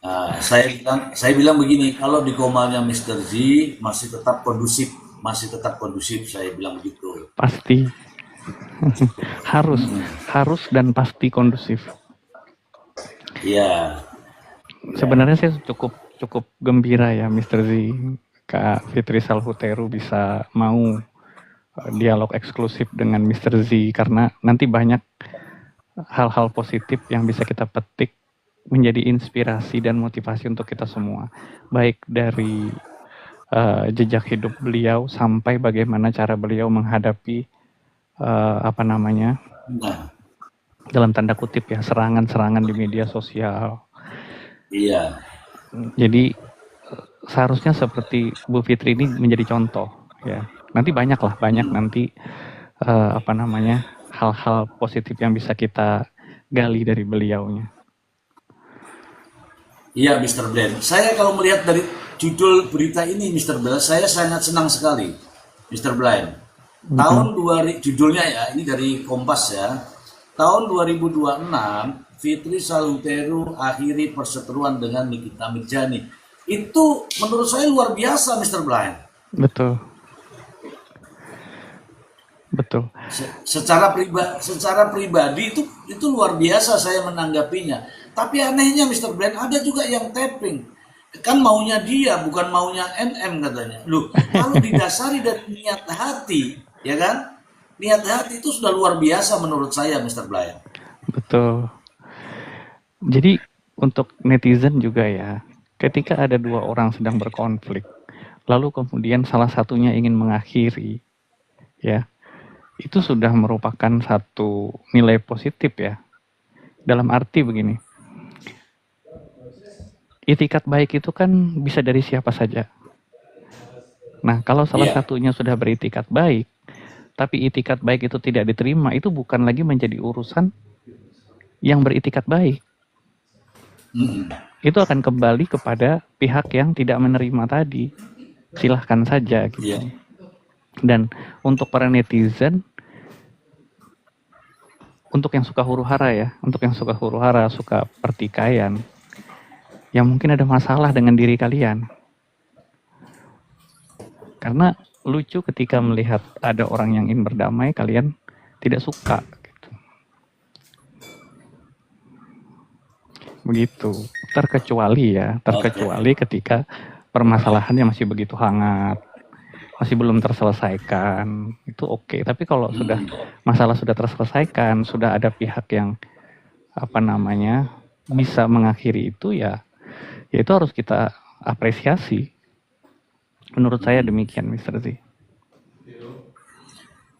Saya bilang begini, kalau di Komalnya Mr. Z masih tetap kondusif, saya bilang begitu. Pasti harus harus dan pasti kondusif. Iya, iya, Sebenarnya saya cukup cukup gembira ya Mr. Z, Kak Fitri Salhuteru bisa mau dialog eksklusif dengan Mr. Z, karena nanti banyak hal-hal positif yang bisa kita petik menjadi inspirasi dan motivasi untuk kita semua, baik dari jejak hidup beliau sampai bagaimana cara beliau menghadapi apa namanya, nah, dalam tanda kutip ya, serangan-serangan di media sosial. iya, Jadi seharusnya seperti Bu Fitri ini menjadi contoh ya. Nanti banyak lah, banyak nanti apa namanya, hal-hal positif yang bisa kita gali dari beliaunya. iya, Mr. Bland. Saya kalau melihat dari judul berita ini, Mr. Bland, saya sangat senang sekali, Mr. Bland. Mm-mm. Judulnya ya, ini dari Kompas ya. Tahun 2026, Fitri Salhuteru akhiri perseteruan dengan Nikita Mirjani. Itu menurut saya luar biasa, Mr. Bland. Betul, betul. Secara pribadi itu luar biasa saya menanggapinya. Tapi anehnya Mr. Brand ada juga yang tapping. Kan maunya dia bukan maunya NM katanya. Loh, kalau didasari dari niat hati, ya kan? Niat hati itu sudah luar biasa menurut saya Mr. Brand. Betul. Jadi untuk netizen juga ya, ketika ada dua orang sedang berkonflik, lalu kemudian salah satunya ingin mengakhiri, ya, itu sudah merupakan satu nilai positif ya. Dalam arti begini, itikat baik itu kan bisa dari siapa saja. Nah, kalau salah Iya. satunya sudah beritikat baik, tapi itikat baik itu tidak diterima, itu bukan lagi menjadi urusan yang beritikat baik. Mm-mm. Itu akan kembali kepada pihak yang tidak menerima tadi. Silahkan saja gitu. Iya. Dan untuk para netizen, untuk yang suka huru-hara ya, untuk yang suka huru-hara, suka pertikaian, yang mungkin ada masalah dengan diri kalian. Karena lucu ketika melihat ada orang yang ingin berdamai, kalian tidak suka. Gitu. Begitu. Oke. Terkecuali ketika permasalahannya masih begitu hangat, masih belum terselesaikan, itu oke. Tapi kalau sudah masalah sudah terselesaikan, sudah ada pihak yang apa namanya bisa mengakhiri itu, ya itu harus kita apresiasi. Menurut saya demikian, Mr. Z.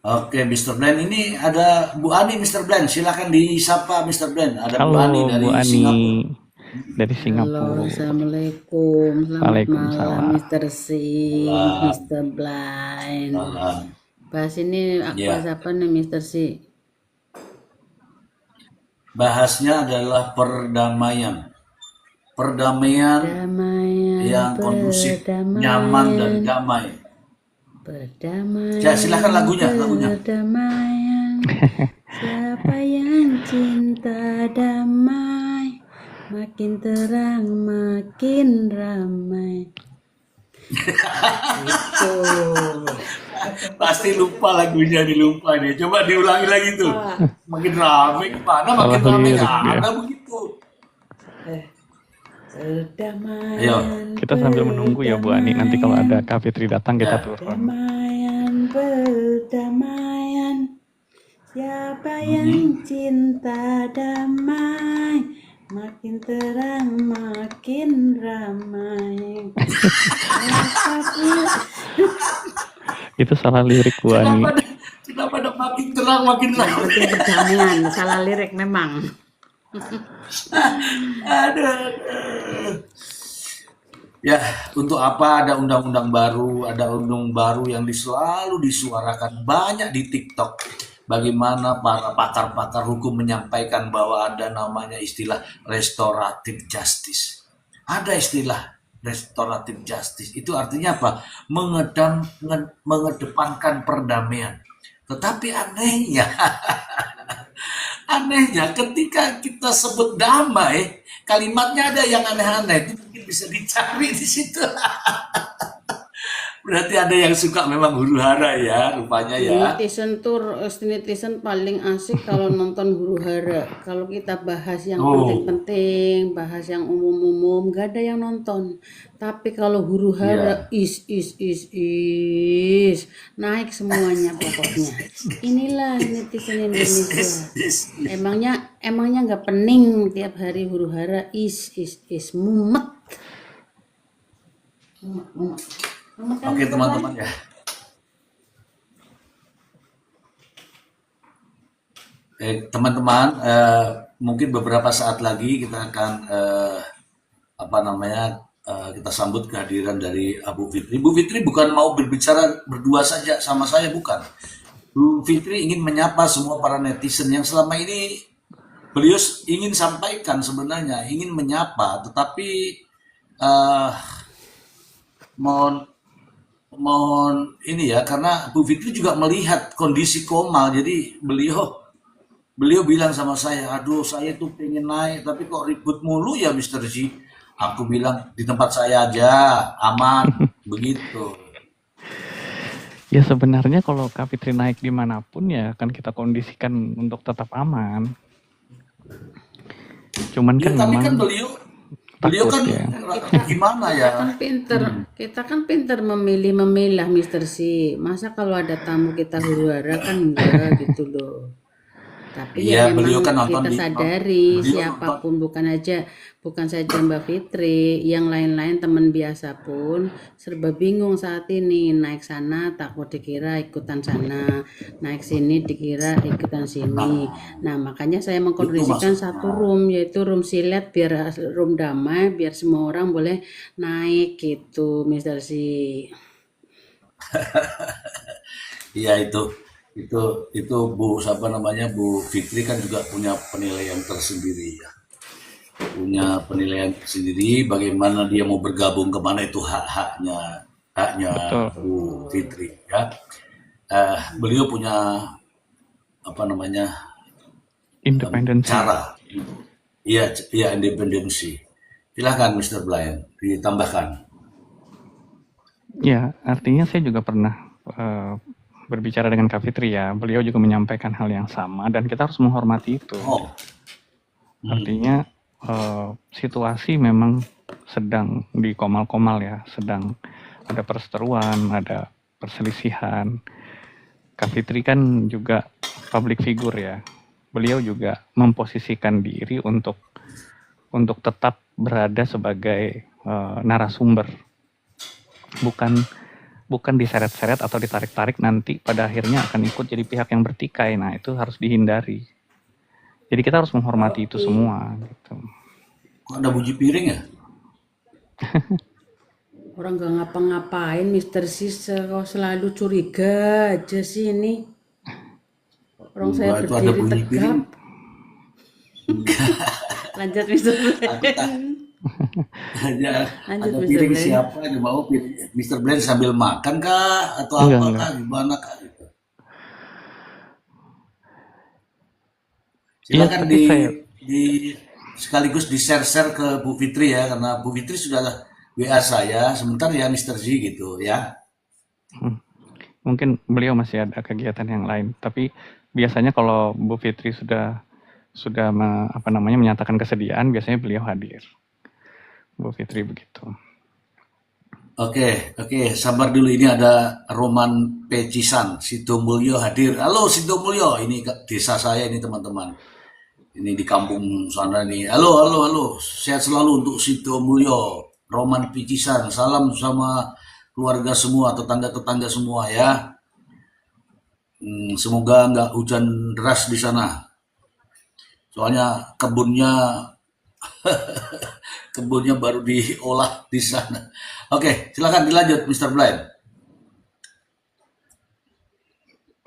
Oke, Mr. Blend. Ini ada Bu Ani, Mr. Blend. Silakan disapa, Mr. Blend. Ada Bu Halo Ani Bu dari Ani Singapura. dari Halo, Singapura. Assalamualaikum. Selamat malam, Waalaikumsalam. Mr. C, Wah, Mr. Blind. wah, Bahas ini bahas ya. apa nih, Mr. C? Bahasnya adalah perdamaian. Perdamaian Perdamaian, yang kondusif, nyaman dan perdamaian, damai. Ya, silakan perdamaian, lagunya. perdamaian. Siapa yang cinta damai, makin terang, makin ramai. Itu. Pasti lupa lagunya, dilupa nih. Coba diulangi lagi tuh. Makin rame gimana? Makin Salah rame lirik nggak dia. ada begitu. Eh, Ayo. Perdamaian, Kita sambil menunggu ya Bu Ani. Nanti kalau ada Kak Fitri datang kita Ya. turun. perdamaian, perdamaian. Siapa yang cinta damai, makin terang, makin ramai. Apapun Itu salah lirik Bu Ani. Kenapa ada makin terang makin rame? penting perdamaian, salah lirik memang. Aduh. Ya, untuk apa ada undang-undang baru, ada undang baru yang selalu disuarakan banyak di TikTok. Bagaimana para pakar-pakar hukum menyampaikan bahwa ada namanya istilah restoratif justice. Ada istilah restoratif justice. Itu artinya apa? Mengedepankan perdamaian. Tetapi anehnya Anehnya ketika kita sebut damai, kalimatnya ada yang aneh-aneh. Itu mungkin bisa dicari di situ. Berarti ada yang suka memang huru-hara ya, rupanya ya. Netizen paling asik kalau nonton huru hara. Kalau kita bahas yang Oh, penting-penting, bahas yang umum-umum, gak ada yang nonton. Tapi kalau huru hara, iya. naik semuanya pokoknya. Inilah netizen Is, Indonesia. is. Emangnya nggak pening tiap hari huru hara, mumet, mumet, mumet. Mumet kan Oke Mister Lai? teman-teman ya. Teman-teman, mungkin beberapa saat lagi kita akan apa namanya kita sambut kehadiran dari Abu Fitri. Bu Fitri bukan mau berbicara berdua saja sama saya, bukan. Bu Fitri ingin menyapa semua para netizen yang selama ini beliau ingin sampaikan sebenarnya, ingin menyapa, tetapi eh, mohon mohon ini ya, karena Bu Fitri juga melihat kondisi Komal, jadi beliau beliau bilang sama saya, aduh saya tuh pengen naik, tapi kok ribut mulu ya Mister G. Aku bilang di tempat saya aja, aman, begitu. Ya sebenarnya kalau Kak Fitri naik dimanapun ya akan kita kondisikan untuk tetap aman. Cuman Ya kan tapi memang kan beliau takut kan ya. Kita gimana kita ya? kan pinter, kita kan pinter memilih-memilah Mister Si. Masa kalau ada tamu kita huru hara kan enggak gitu loh. Tapi ya Iya, beliau kan memang nonton kita di sadari beliau nonton. siapapun bukan saja Mbak Fitri, yang lain-lain teman biasa pun serba bingung saat ini. Naik sana takut dikira ikutan sana, naik sini dikira ikutan sini. Nah, Nah, makanya saya itu mengkondisikan maksudnya. satu room, yaitu room silet, biar room damai, biar semua orang boleh naik gitu, Mister Si. Iya itu itu Bu siapa namanya Bu Fitri kan juga punya penilaian tersendiri ya. Punya penilaian tersendiri bagaimana dia mau bergabung kemana itu haknya Betul. Bu Fitri ya. Beliau punya apa namanya Independensi. cara. Iya, iya independensi. Silakan Mr. Brian ditambahkan. Ya, artinya saya juga pernah berbicara dengan Kak Fitri ya. Beliau juga menyampaikan hal yang sama dan kita harus menghormati itu. Oh, Artinya situasi memang sedang di komal-komal ya, sedang ada perseteruan, ada perselisihan. Kak Fitri kan juga public figure ya. Beliau juga memposisikan diri untuk tetap berada sebagai narasumber, bukan diseret-seret atau ditarik-tarik nanti pada akhirnya akan ikut jadi pihak yang bertikai. Nah, itu harus dihindari. Jadi kita harus menghormati itu semua gitu. kok ada bunyi piring ya? Orang gak ngapa-ngapain, Mister Sis kok selalu curiga aja sih ini. Orang saya Enggak, itu ada berdiri bunyi piring. tegap. Lanjut Mister Aku tak Blaine. ada Lanjut ada Mister piring Blaine. siapa yang mau Mr. Blaine sambil makan kah atau apa Enggak. kah gimana kah gitu. Iya, Silakan tapi saya di sekaligus di share-share ke Bu Fitri ya karena Bu Fitri sudah WA saya sebentar ya Mr. Z gitu ya. mungkin beliau masih ada kegiatan yang lain. Tapi biasanya kalau Bu Fitri sudah menyatakan kesediaan, biasanya beliau hadir. Bu Fitri begitu. Oke, sabar dulu ini ada Roman Pecisan, Sido Mulyo hadir. Halo Sido Mulyo, ini desa saya ini teman-teman. Ini di kampung sana nih. Halo. Sehat selalu untuk Sido Mulyo, Roman Pecisan. Salam sama keluarga semua, tetangga-tetangga semua ya. Semoga nggak hujan deras di sana. Soalnya kebunnya baru diolah di sana. Oke, silakan dilanjut Mr. Blind.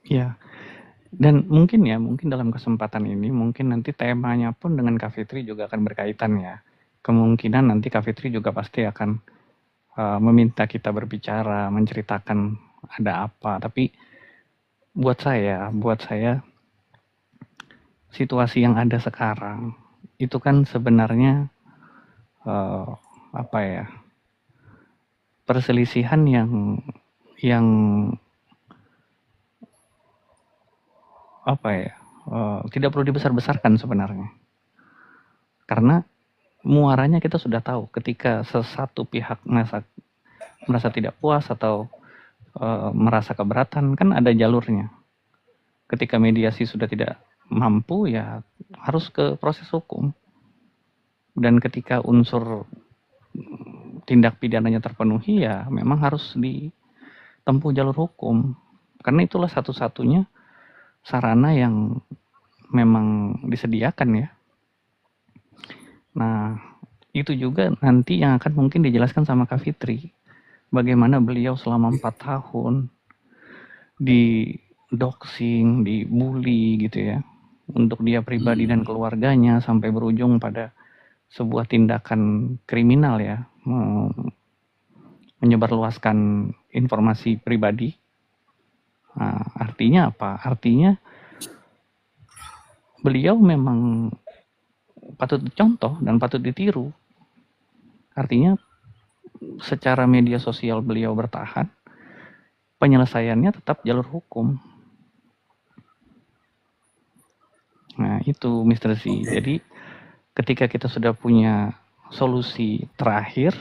Ya, dan mungkin dalam kesempatan ini mungkin nanti temanya pun dengan Kak Fitri juga akan berkaitan ya. Kemungkinan nanti Kak Fitri juga pasti akan meminta kita berbicara, menceritakan ada apa. Tapi buat saya situasi yang ada sekarang itu kan sebenarnya eh, apa ya, perselisihan yang apa ya, tidak perlu dibesar-besarkan sebenarnya. Karena muaranya kita sudah tahu ketika satu pihak merasa tidak puas atau merasa keberatan, kan ada jalurnya. Ketika mediasi sudah tidak mampu, ya harus ke proses hukum. Dan ketika unsur tindak pidananya terpenuhi, ya memang harus ditempuh jalur hukum. Karena itulah satu-satunya sarana yang memang disediakan ya. Nah, itu juga nanti yang akan mungkin dijelaskan sama Kak Fitri. Bagaimana beliau selama 4 tahun di doxing, dibully gitu ya. Untuk dia pribadi dan keluarganya sampai berujung pada sebuah tindakan kriminal ya. Menyebarluaskan informasi pribadi. Nah, artinya apa? Artinya beliau memang patut dicontoh dan patut ditiru. Artinya secara media sosial beliau bertahan, penyelesaiannya tetap jalur hukum. Nah itu Mr. Z. Jadi ketika kita sudah punya solusi terakhir,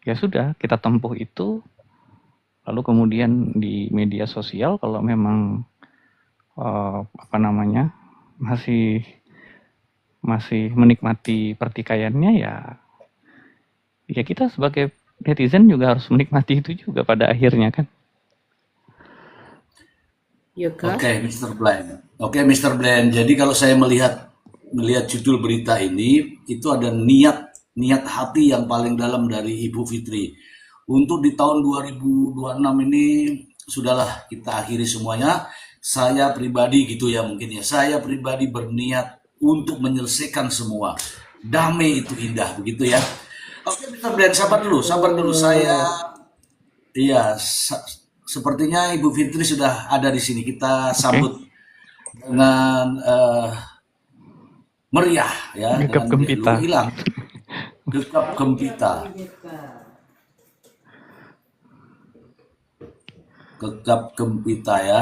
ya sudah kita tempuh itu. Lalu kemudian di media sosial kalau memang masih menikmati pertikaiannya, ya kita sebagai netizen juga harus menikmati itu juga pada akhirnya kan. Oke, Mr. Bland. Jadi kalau saya melihat judul berita ini, itu ada niat hati yang paling dalam dari Ibu Fitri. Untuk di tahun 2026 ini sudahlah kita akhiri semuanya. Saya pribadi gitu ya mungkin ya. Saya pribadi berniat untuk menyelesaikan semua. Damai itu indah begitu ya. Oke, Mr. Bland, sabar dulu. Sepertinya Ibu Fitri sudah ada di sini. Kita sambut dengan meriah ya. Gegap gempita. Hilang. Gegap gempita. Gegap gempita ya.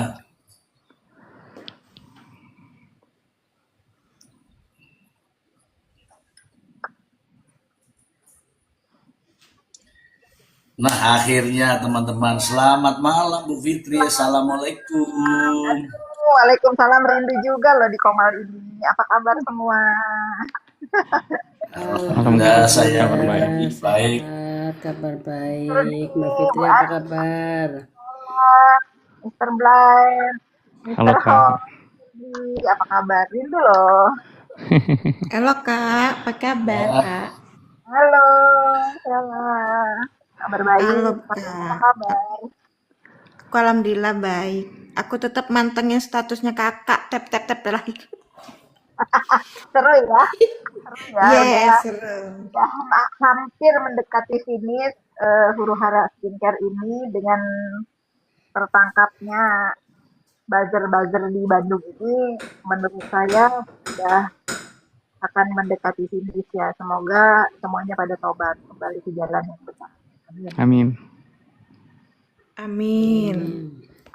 Nah akhirnya teman-teman, selamat malam Bu Fitri. Assalamualaikum. Waalaikumsalam, rindu juga loh di Komal ini. Apa kabar semua? Alhamdulillah saya baik. Kabar baik. Mbak Fitri apa kabar? Mr. Blind, Halo Mr. Kak. Hobi, apa kabar? Rindu loh. Halo Kak, apa kabar Kak? Halo, salam. Kabar baik. Halo Apa Kak. kabar? Aku alhamdulillah baik. Aku tetap mantengin statusnya kakak, tap lagi. Seru ya? Yes, seru. Udah hampir mendekati finish Huru Hara Skincare ini dengan tertangkapnya buzzer-buzzer di Bandung ini, menurut saya sudah akan mendekati finish ya. Semoga semuanya pada tobat kembali ke jalan yang benar. Amin. Amin.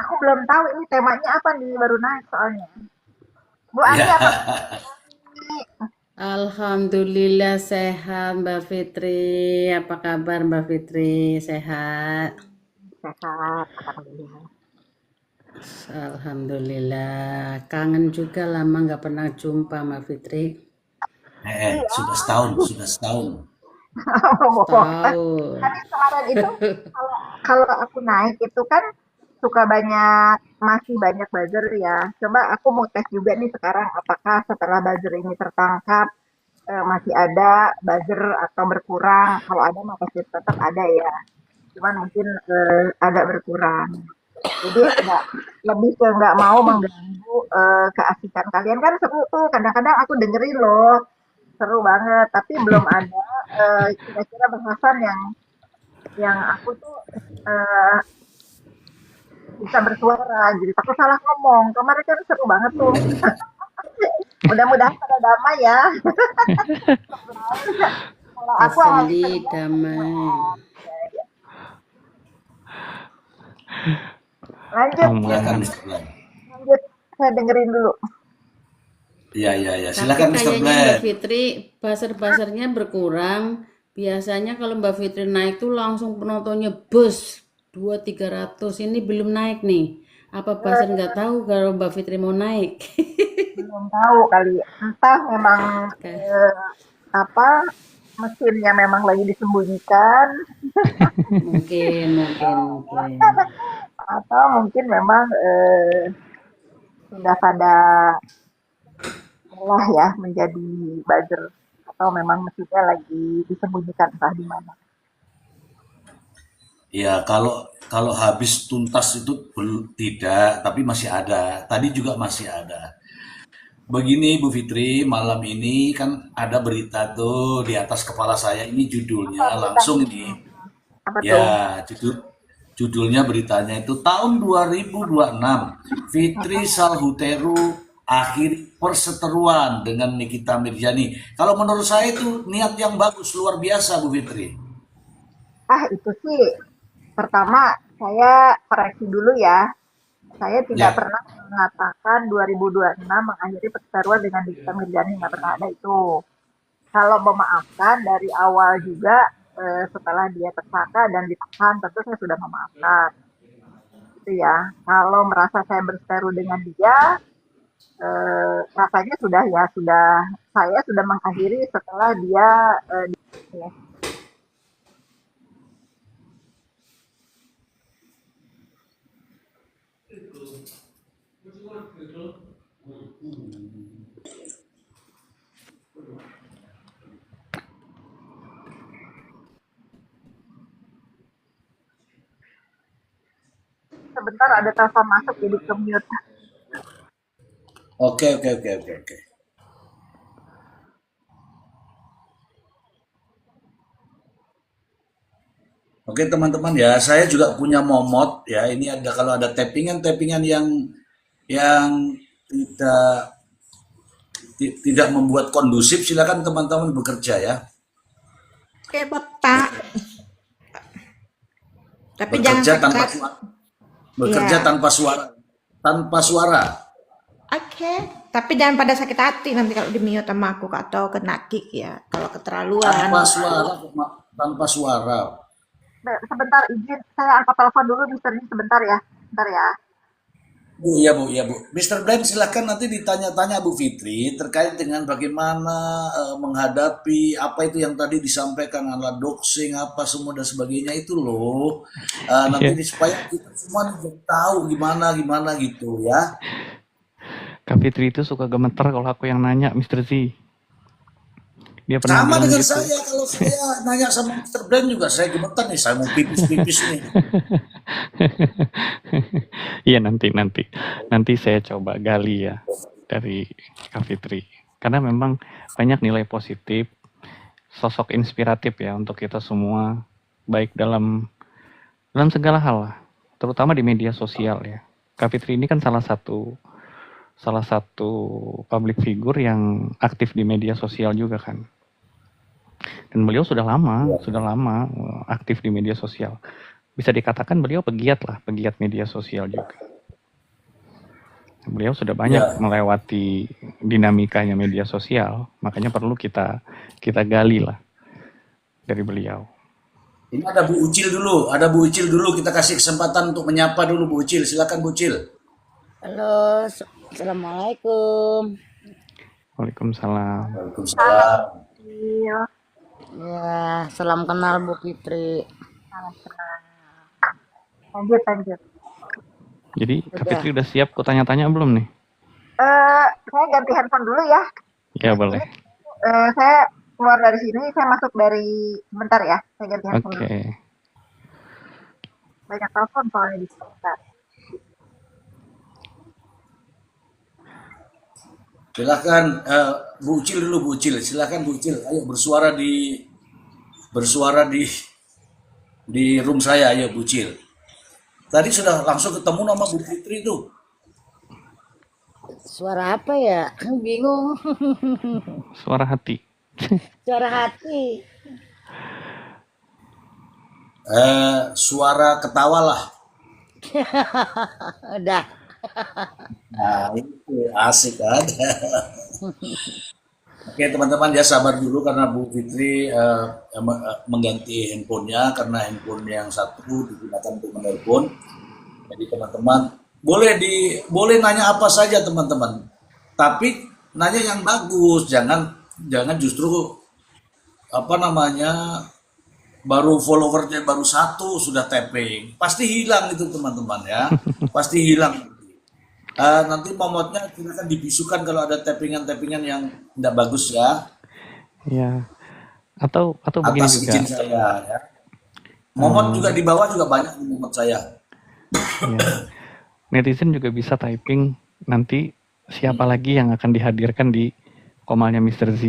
Aku belum tahu ini temanya apa nih, baru naik soalnya. Bu Ani apa? Alhamdulillah sehat Mbak Fitri. Apa kabar Mbak Fitri? Sehat? Sehat, alhamdulillah. Alhamdulillah. Kangen juga lama nggak pernah jumpa Mbak Fitri. Sudah setahun. Tahu. Tapi kemarin itu kalau aku naik itu kan masih banyak buzzer ya. Coba aku mau tes juga nih sekarang, apakah setelah buzzer ini tertangkap masih ada buzzer atau berkurang. Kalau ada mah pasti tetap ada ya. Cuman mungkin agak berkurang. Jadi lebih ke nggak mau mengganggu keasikan kalian, kan seru tuh. Kadang-kadang aku dengerin loh, seru banget. Tapi belum ada kira-kira bahasan yang aku tuh bisa bersuara. Jadi takut salah ngomong. Kemarin kan seru banget tuh. Mudah-mudahan pada damai ya. Kalau aku awal Asli damai. lanjut, Silakan Aman. Mr. Blank. lanjut. Saya dengerin dulu. Ya, ya, ya. Tapi Silakan Mr. kayaknya Mbak Blank. Fitri buzzer-buzzernya berkurang. Biasanya kalau Mbak Fitri naik tuh langsung penontonnya bus 200-300. Ini belum naik nih. Apa buzzer nggak tahu kalau Mbak Fitri mau naik? Belum tahu kali. Entah memang Oke. apa mesinnya memang lagi disembunyikan Mungkin. atau mungkin memang sudah pada lelah ya menjadi buzzer atau memang mesinnya lagi disembunyikan entah di mana. Ya, kalau habis tuntas itu tidak, tapi masih ada. Tadi juga masih ada. Begini Bu Fitri, malam ini kan ada berita tuh di atas kepala saya. Ini Apa judulnya beritanya? langsung ini. Apa tuh? Ya, judulnya beritanya itu tahun 2026 Fitri Salhuteru akhiri perseteruan dengan Nikita Mirjani. Kalau menurut saya itu niat yang bagus, luar biasa Bu Fitri. Itu sih pertama saya koreksi dulu ya. Saya tidak Ya, pernah mengatakan 2026 mengakhiri perseteruan dengan Nikita Mirzani, nggak pernah ada itu. Kalau memaafkan dari awal juga setelah dia tersangka dan ditahan, tentu saya sudah memaafkan. Itu ya. Kalau merasa saya berseteru dengan dia, rasanya sudah ya sudah saya sudah mengakhiri setelah dia ya. Sebentar ada telepon masuk jadi ke mute. oke, oke, oke, oke, oke. Oke teman-teman ya, saya juga punya momot ya. Ini ada kalau ada tappingan-tappingan yang tidak tidak membuat kondusif, silakan teman-teman bekerja ya. Oke, botak. Tapi jangan Bekerja tanpa sakit. suara, bekerja Iya. tanpa suara, tanpa suara, Oke. Tapi jangan pada sakit hati nanti kalau di mute sama aku atau kena kick ya. Kalau keterlaluan. tanpa suara, tanpa suara. Sebentar izin saya angkat telepon dulu Mister Lee sebentar ya. Sebentar ya. Bu, iya Bu, iya Bu. Mr. Bland silahkan nanti ditanya-tanya Bu Fitri terkait dengan bagaimana menghadapi apa itu yang tadi disampaikan ala doxing apa semua dan sebagainya itu loh. Nanti Iya. supaya kita semua nih tahu gimana gimana gitu ya. Kak Fitri itu suka gemeter kalau aku yang nanya, Mr. Z. Dia pernah Sama bilang dengan gitu. saya kalau saya nanya sama Mr. Bland juga saya gemetar nih, saya mau pipis-pipis nih. Iya nanti saya coba gali ya dari Kak Fitri. Karena memang banyak nilai positif, sosok inspiratif ya untuk kita semua, baik dalam segala hal lah, terutama di media sosial ya. Kak Fitri ini kan salah satu public figure yang aktif di media sosial juga kan. Dan beliau sudah lama aktif di media sosial. Bisa dikatakan beliau pegiat media sosial juga. Beliau sudah banyak melewati dinamikanya media sosial, makanya perlu kita gali lah dari beliau. Ini ada Bu Ucil dulu, kita kasih kesempatan untuk menyapa dulu Bu Ucil, silakan Bu Ucil. Halo, assalamualaikum. Waalaikumsalam. Waalaikumsalam. Iya. Ya, salam kenal Bu Fitri. Lanjut. Jadi Kak Fitri udah siap ku tanya-tanya belum nih? Saya ganti handphone dulu ya. Ya boleh. Saya keluar dari sini, saya masuk dari bentar ya. Saya ganti handphone Oke. dulu. Banyak telepon soalnya di sini. Bentar. Silakan Bu Ucil dulu Bu Ucil, silakan Bu Ucil, ayo bersuara di room saya, ayo Bu Ucil. Tadi sudah langsung ketemu nama Bu Fitri tuh. Suara apa ya? Bingung. Suara hati. Suara hati. Suara ketawa lah. Udah. Nah, itu asik kan. Oke teman-teman ya sabar dulu karena Bu Fitri mengganti handphonenya karena handphone yang satu digunakan untuk menelpon. Jadi teman-teman boleh nanya apa saja teman-teman. Tapi nanya yang bagus, jangan jangan justru apa namanya baru followernya baru satu sudah tapping. Pasti hilang itu teman-teman ya. Pasti hilang. Nanti momotnya silakan dibisukan kalau ada tappingan-tappingan yang tidak bagus ya. Ya, atau begini Atas juga. izin saya ya. Momot juga eh, di bawah juga banyak di momot saya. ya, netizen juga bisa typing nanti siapa lagi yang akan dihadirkan di komalnya Mr. Z.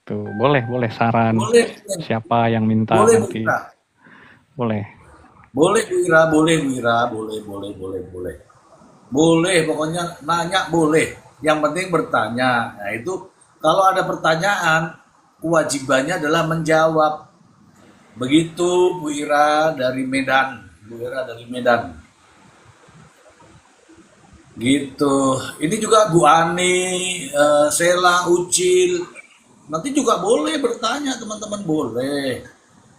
Tuh, boleh saran Boleh, siapa yang minta boleh Bu nanti. Ira. Boleh. Boleh Bu Ira, boleh Bu Ira, boleh. Boleh, pokoknya nanya boleh. Yang penting bertanya. Nah, itu kalau ada pertanyaan, kewajibannya adalah menjawab. Begitu Bu Ira dari Medan. Bu Ira dari Medan. Gitu. Ini juga Bu Ani, Sela, Ucil. Nanti juga boleh bertanya teman-teman boleh.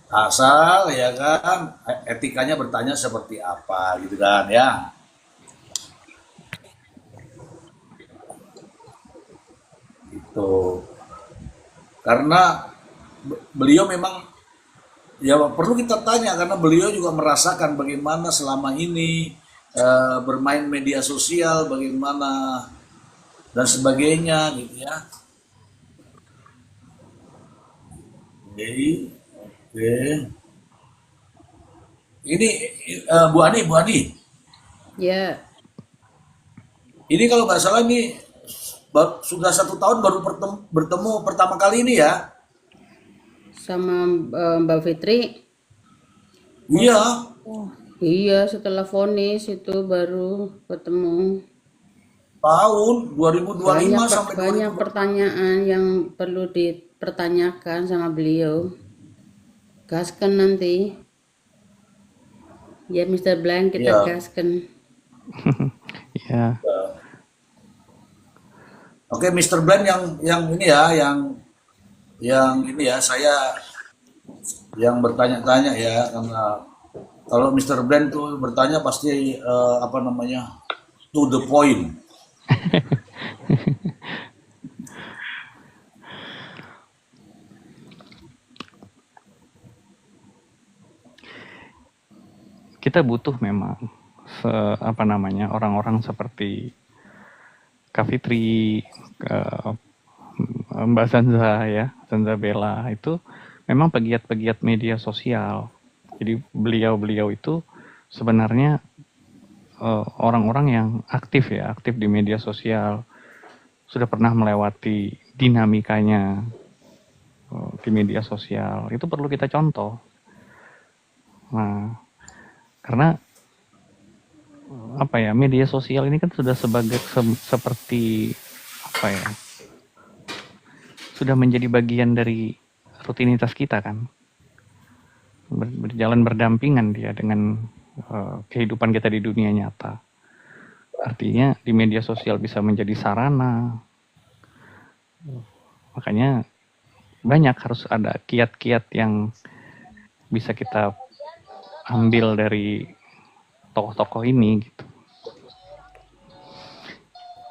Asal ya kan etikanya bertanya seperti apa gitu kan ya. Gitu. Karena beliau memang ya perlu kita tanya karena beliau juga merasakan bagaimana selama ini bermain media sosial, bagaimana dan sebagainya gitu ya. Oke, oke. Ini Bu Ani, Ya, ini kalau nggak salah ini sudah 1 tahun baru bertemu pertama kali ini ya? sama Mbak Fitri. Iya, Iya, setelah vonis itu baru ketemu. tahun 2025 sampai Banyak 2000. pertanyaan yang perlu dipertanyakan sama beliau. Gaskan nanti. Ya, Mr. Blank kita Iya. gaskan. Ya, Oke, Mr. Blend yang ini ya, yang ini ya, saya yang bertanya-tanya ya, karena kalau Mr. Blend tuh bertanya pasti apa namanya to the point. kita butuh memang apa namanya orang-orang seperti Kak Fitri, Mbak Zanza ya, Zanza Bella itu memang pegiat-pegiat media sosial. Jadi beliau-beliau itu sebenarnya orang-orang yang aktif ya, aktif di media sosial, sudah pernah melewati dinamikanya di media sosial. Itu perlu kita contoh. Nah, karena apa ya, media sosial ini kan sudah seperti apa ya, sudah menjadi bagian dari rutinitas kita kan, berjalan berdampingan dia dengan kehidupan kita di dunia nyata. Artinya di media sosial bisa menjadi sarana, makanya banyak harus ada kiat-kiat yang bisa kita ambil dari tokoh-tokoh ini gitu.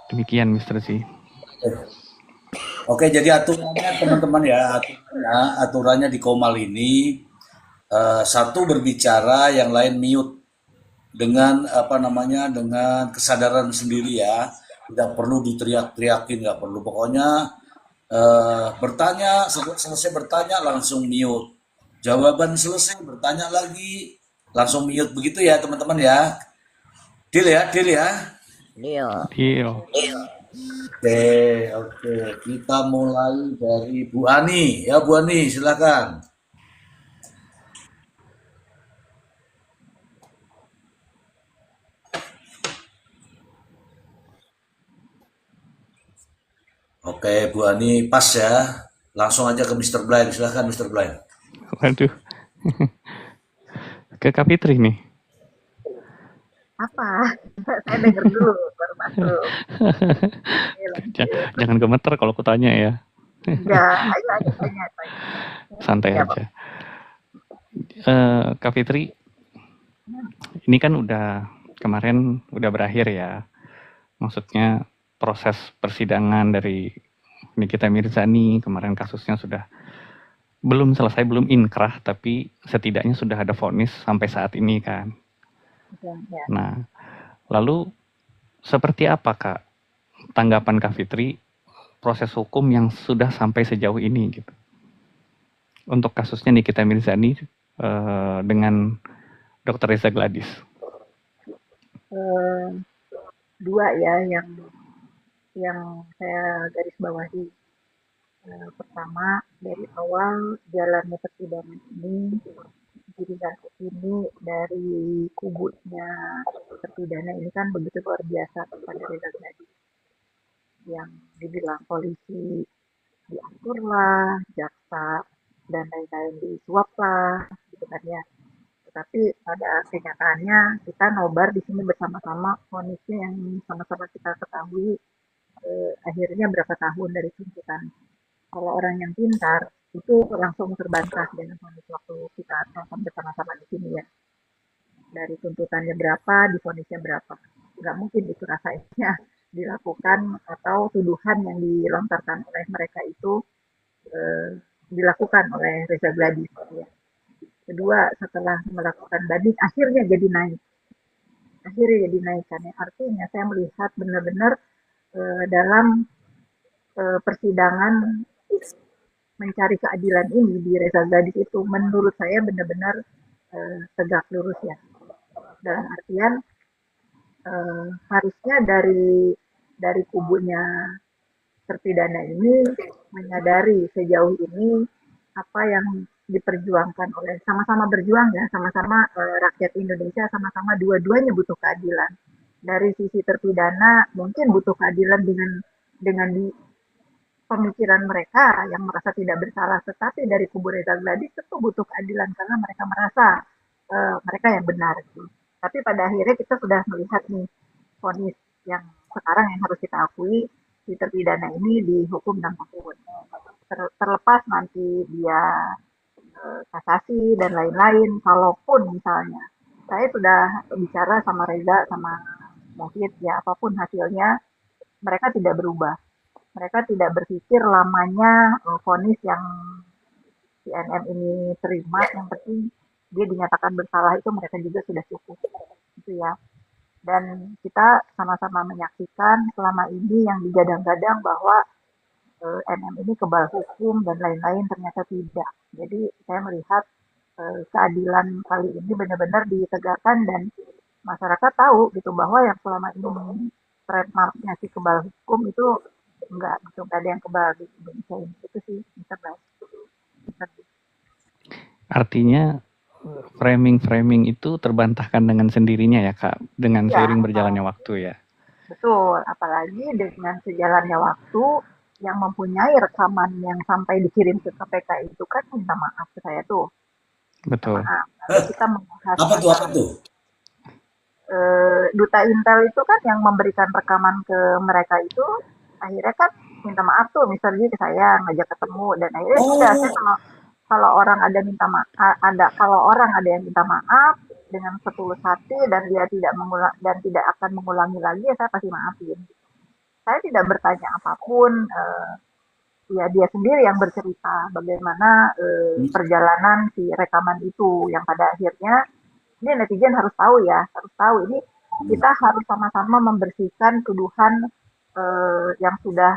Demikian Mr. Z. Oke, jadi aturannya teman-teman ya, aturannya di Komal ini satu berbicara, yang lain mute dengan apa namanya dengan kesadaran sendiri ya, tidak perlu diteriak-teriakin, nggak perlu, pokoknya bertanya selesai bertanya langsung mute, jawaban selesai bertanya lagi langsung mute, begitu ya teman-teman ya, deal ya. Deal. Deal. Oke, oke, kita mulai dari Bu Ani ya. Bu Ani silakan. Oke, Bu Ani pas ya. Langsung aja ke Mr. Blind. Silahkan Mr. Blind. Waduh, ke Kak Fitri nih. Apa? Saya denger dulu baru masuk. Oke, lanjut. Jangan gemeter kalau aku tanya ya. Enggak, ayo tanya. Santai Ya, aja. Kak Fitri, ini kan kemarin udah berakhir ya. Maksudnya proses persidangan dari Nikita Mirzani, kemarin kasusnya sudah belum selesai, belum inkrah, tapi setidaknya sudah ada vonis sampai saat ini kan. ya. Nah, lalu seperti apa Kak tanggapan Kak Fitri proses hukum yang sudah sampai sejauh ini gitu? Untuk kasusnya Nikita Mirzani dengan Dr. Reza Gladys. Eh, Dua ya yang saya garis bawahi. Pertama, dari awal jalannya persidangan ini dilihat ini dari kubunya terpidana ini kan begitu luar biasa kepada Reza Gladys, yang dibilang polisi diatur lah, jaksa dan lain-lain disuap lah, gitu kan ya. Tetapi pada kenyataannya kita nobar di sini bersama-sama, vonisnya yang sama-sama kita ketahui akhirnya berapa tahun dari tuntutan. Kalau orang yang pintar itu langsung terbantah dengan vonis waktu kita nonton bersama-sama di sini ya. Dari tuntutannya berapa, divonisnya berapa. Nggak mungkin itu rasanya dilakukan atau tuduhan yang dilontarkan oleh mereka itu eh, dilakukan oleh Reza Gladys. Ya. Kedua, setelah melakukan banding, akhirnya jadi naikkan. Artinya saya melihat benar-benar dalam persidangan mencari keadilan ini di Reza Gladys itu menurut saya benar-benar tegak lurus ya. Dalam artian harusnya dari kubunya terpidana ini menyadari sejauh ini apa yang diperjuangkan oleh sama-sama berjuang ya, sama-sama rakyat Indonesia, sama-sama dua-duanya butuh keadilan. Dari sisi terpidana mungkin butuh keadilan dengan di pemikiran mereka yang merasa tidak bersalah, tetapi dari kubu Reza Gladys tentu butuh keadilan karena mereka merasa mereka yang benar. Gitu. Tapi pada akhirnya kita sudah melihat nih vonis yang sekarang yang harus kita akui si terpidana ini dihukum 6 tahun. Terlepas nanti dia kasasi dan lain-lain, kalaupun misalnya saya sudah bicara sama Reza sama Mohit ya apapun hasilnya mereka tidak berubah. Mereka tidak berpikir lamanya vonis yang CNM ini terima, yang penting dia dinyatakan bersalah itu mereka juga sudah cukup. Gitu ya. Dan kita sama-sama menyaksikan selama ini yang digadang-gadang bahwa NM ini kebal hukum dan lain-lain ternyata tidak. Jadi saya melihat keadilan kali ini benar-benar ditegakkan dan masyarakat tahu gitu bahwa yang selama ini trademarknya si kebal hukum itu enggak gitu, enggak ada yang kebal di Indonesia ini. Itu sih bisa bahas. Artinya framing itu terbantahkan dengan sendirinya ya Kak, dengan Ya, seiring berjalannya waktu ya. betul. Apalagi dengan sejalannya waktu yang mempunyai rekaman yang sampai dikirim ke KPK itu kan minta maaf ke saya tuh. Betul. Maaf. Lalu kita membahas Apa tuh? Duta Intel itu kan yang memberikan rekaman ke mereka itu akhirnya kan minta maaf tuh misalnya ke saya ngajak ketemu dan akhirnya sudah saya kalau orang ada minta maaf kalau orang ada yang minta maaf dengan setulus hati dan dia tidak mengulang dan tidak akan mengulangi lagi ya saya pasti maafin. Saya tidak bertanya apapun ya dia sendiri yang bercerita bagaimana perjalanan si rekaman itu yang pada akhirnya ini netizen harus tahu ya, harus tahu ini kita harus sama-sama membersihkan tuduhan yang sudah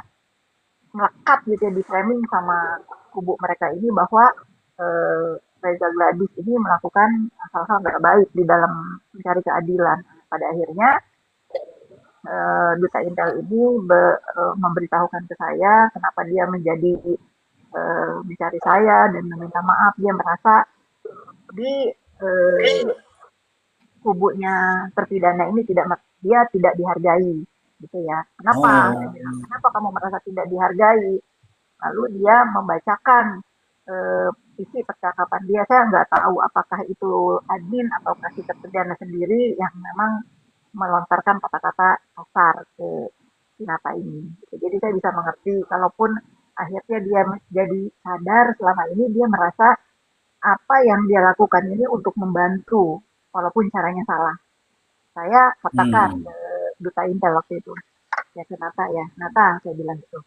melekat gitu ya di framing sama kubu mereka ini bahwa Reza Gladys ini melakukan hal-hal nggak baik di dalam mencari keadilan. Pada akhirnya Duta Intel ini memberitahukan ke saya kenapa dia menjadi mencari saya dan meminta maaf. Dia merasa di kubunya terpidana ini dia tidak dihargai. gitu ya. Kenapa? Saya bilang, Oh, kenapa kamu merasa tidak dihargai? Lalu dia membacakan isi percakapan dia. Saya nggak tahu apakah itu admin atau si terpidana sendiri yang memang melontarkan kata-kata kasar ke Hinata ini. Gitu. Jadi saya bisa mengerti, kalaupun akhirnya dia jadi sadar selama ini dia merasa apa yang dia lakukan ini untuk membantu, walaupun caranya salah. Saya katakan hmm, ke Duta Intel waktu itu, ya ke Nata ya, Nata saya bilang gitu.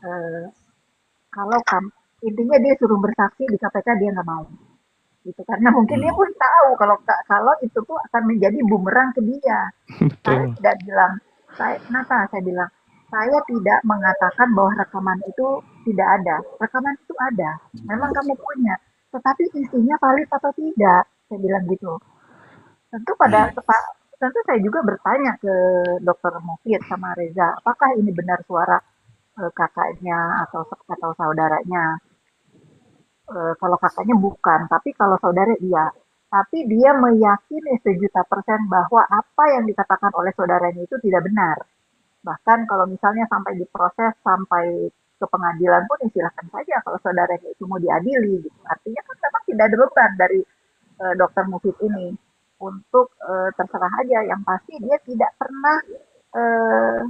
"Eh, kalau kamu, intinya dia suruh bersaksi di KPK dia nggak mau gitu karena mungkin dia hmm, pun tahu kalau kalau itu tuh akan menjadi bumerang ke dia. Saya Betul. tidak bilang, saya kenapa saya bilang saya tidak mengatakan bahwa rekaman itu tidak ada. Rekaman itu ada. Memang kamu punya. Tetapi isinya valid atau tidak? Saya bilang gitu. Tentu pada hmm, tentu saya juga bertanya ke Dokter Mufid sama Reza, apakah ini benar suara kakaknya atau saudaranya? Kalau kakaknya bukan, tapi kalau saudara iya. Tapi dia meyakini sejuta persen bahwa apa yang dikatakan oleh saudaranya itu tidak benar. Bahkan kalau misalnya sampai diproses, sampai ke pengadilan pun ya silahkan saja kalau saudaranya itu mau diadili. Gitu. Artinya kan memang tidak ada beban dari dokter Mufid ini untuk terserah aja. Yang pasti dia tidak pernah eh,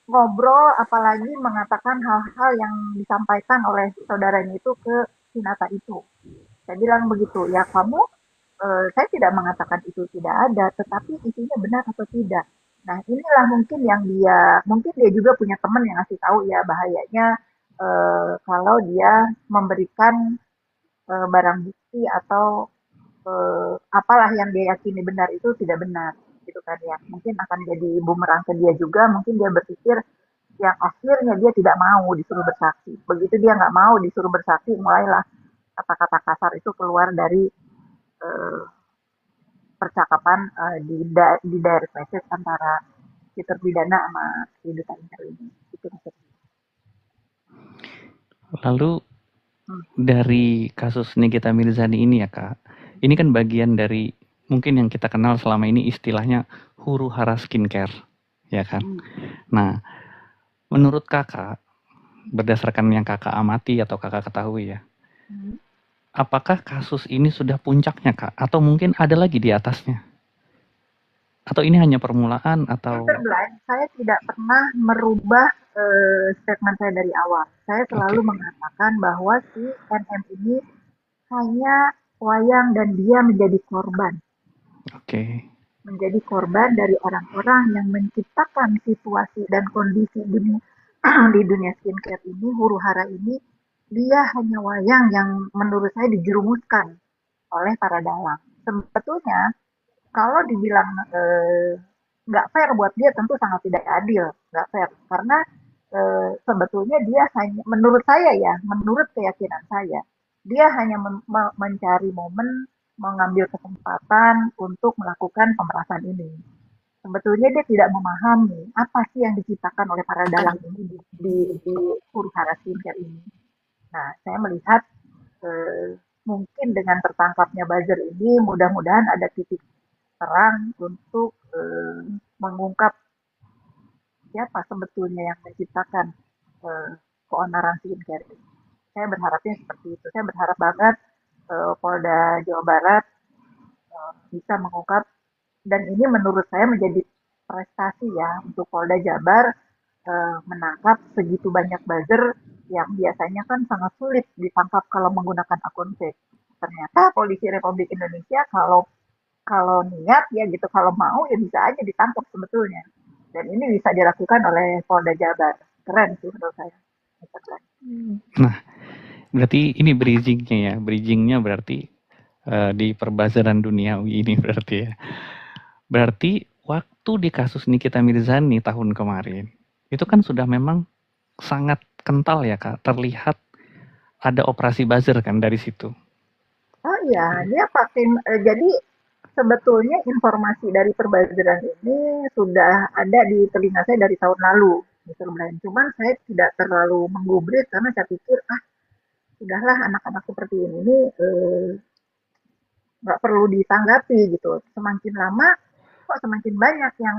ngobrol apalagi mengatakan hal-hal yang disampaikan oleh saudaranya itu ke Hinata itu. Saya bilang begitu, ya kamu, saya tidak mengatakan itu tidak ada, tetapi isinya benar atau tidak. Nah inilah mungkin yang mungkin dia juga punya teman yang ngasih tahu ya bahayanya kalau dia memberikan barang bukti atau apalah yang dia yakini benar itu tidak benar gitu kan ya. Mungkin akan jadi bumerang ke dia juga, mungkin dia berpikir yang akhirnya dia tidak mau disuruh bersaksi. Begitu dia nggak mau disuruh bersaksi, mulailah kata-kata kasar itu keluar dari eh, percakapan di direct message antara si terpidana sama si duta intel ini. Itu maksudnya. Lalu Hmm. dari kasus Nikita Mirzani ini ya Kak, ini kan bagian dari mungkin yang kita kenal selama ini istilahnya huru hara skincare, ya kan? Hmm. Nah, menurut Kakak, berdasarkan yang Kakak amati atau Kakak ketahui ya, Hmm. apakah kasus ini sudah puncaknya Kak? Atau mungkin ada lagi di atasnya? Atau ini hanya permulaan atau Interblind, saya tidak pernah merubah statement saya dari awal. Saya oke, selalu mengatakan bahwa si NM ini hanya wayang dan dia menjadi korban. oke, Menjadi korban dari orang-orang yang menciptakan situasi dan kondisi dunia, di dunia skincare ini, huru hara ini, dia hanya wayang yang menurut saya dijerumuskan oleh para dalang. Sebetulnya kalau dibilang nggak fair buat dia tentu sangat tidak adil, nggak fair karena sebetulnya dia hanya menurut saya ya, menurut keyakinan saya, dia hanya mencari momen, mengambil kesempatan untuk melakukan pemerasan ini. Sebetulnya dia tidak memahami apa sih yang diciptakan oleh para dalang ini di huru hara skincare ini. Nah, saya melihat mungkin dengan tertangkapnya buzzer ini mudah-mudahan ada titik terang untuk mengungkap siapa sebetulnya yang menciptakan keonaran skincare ini. Saya berharapnya seperti itu. Saya berharap banget Polda Jawa Barat bisa mengungkap dan ini menurut saya menjadi prestasi ya untuk Polda Jabar menangkap segitu banyak buzzer yang biasanya kan sangat sulit ditangkap kalau menggunakan akun fake. Ternyata Polisi Republik Indonesia kalau kalau niat ya gitu, kalau mau ya bisa aja ditangkap sebetulnya. Dan ini bisa dilakukan oleh Polda Jabar. Keren sih menurut saya. Keren. nah berarti ini bridgingnya berarti di perbazaran duniawi ini berarti ya. Berarti waktu di kasus Nikita Mirzani tahun kemarin, itu kan sudah memang sangat kental ya Kak, terlihat ada operasi buzzer kan dari situ. Oh iya, dia pakai jadi sebetulnya informasi dari perbaziran ini sudah ada di telinga saya dari tahun lalu. Gitu, Brian. Cuman saya tidak terlalu menggubris karena saya pikir sudahlah anak-anak seperti ini nggak perlu ditanggapi gitu. Semakin lama kok semakin banyak yang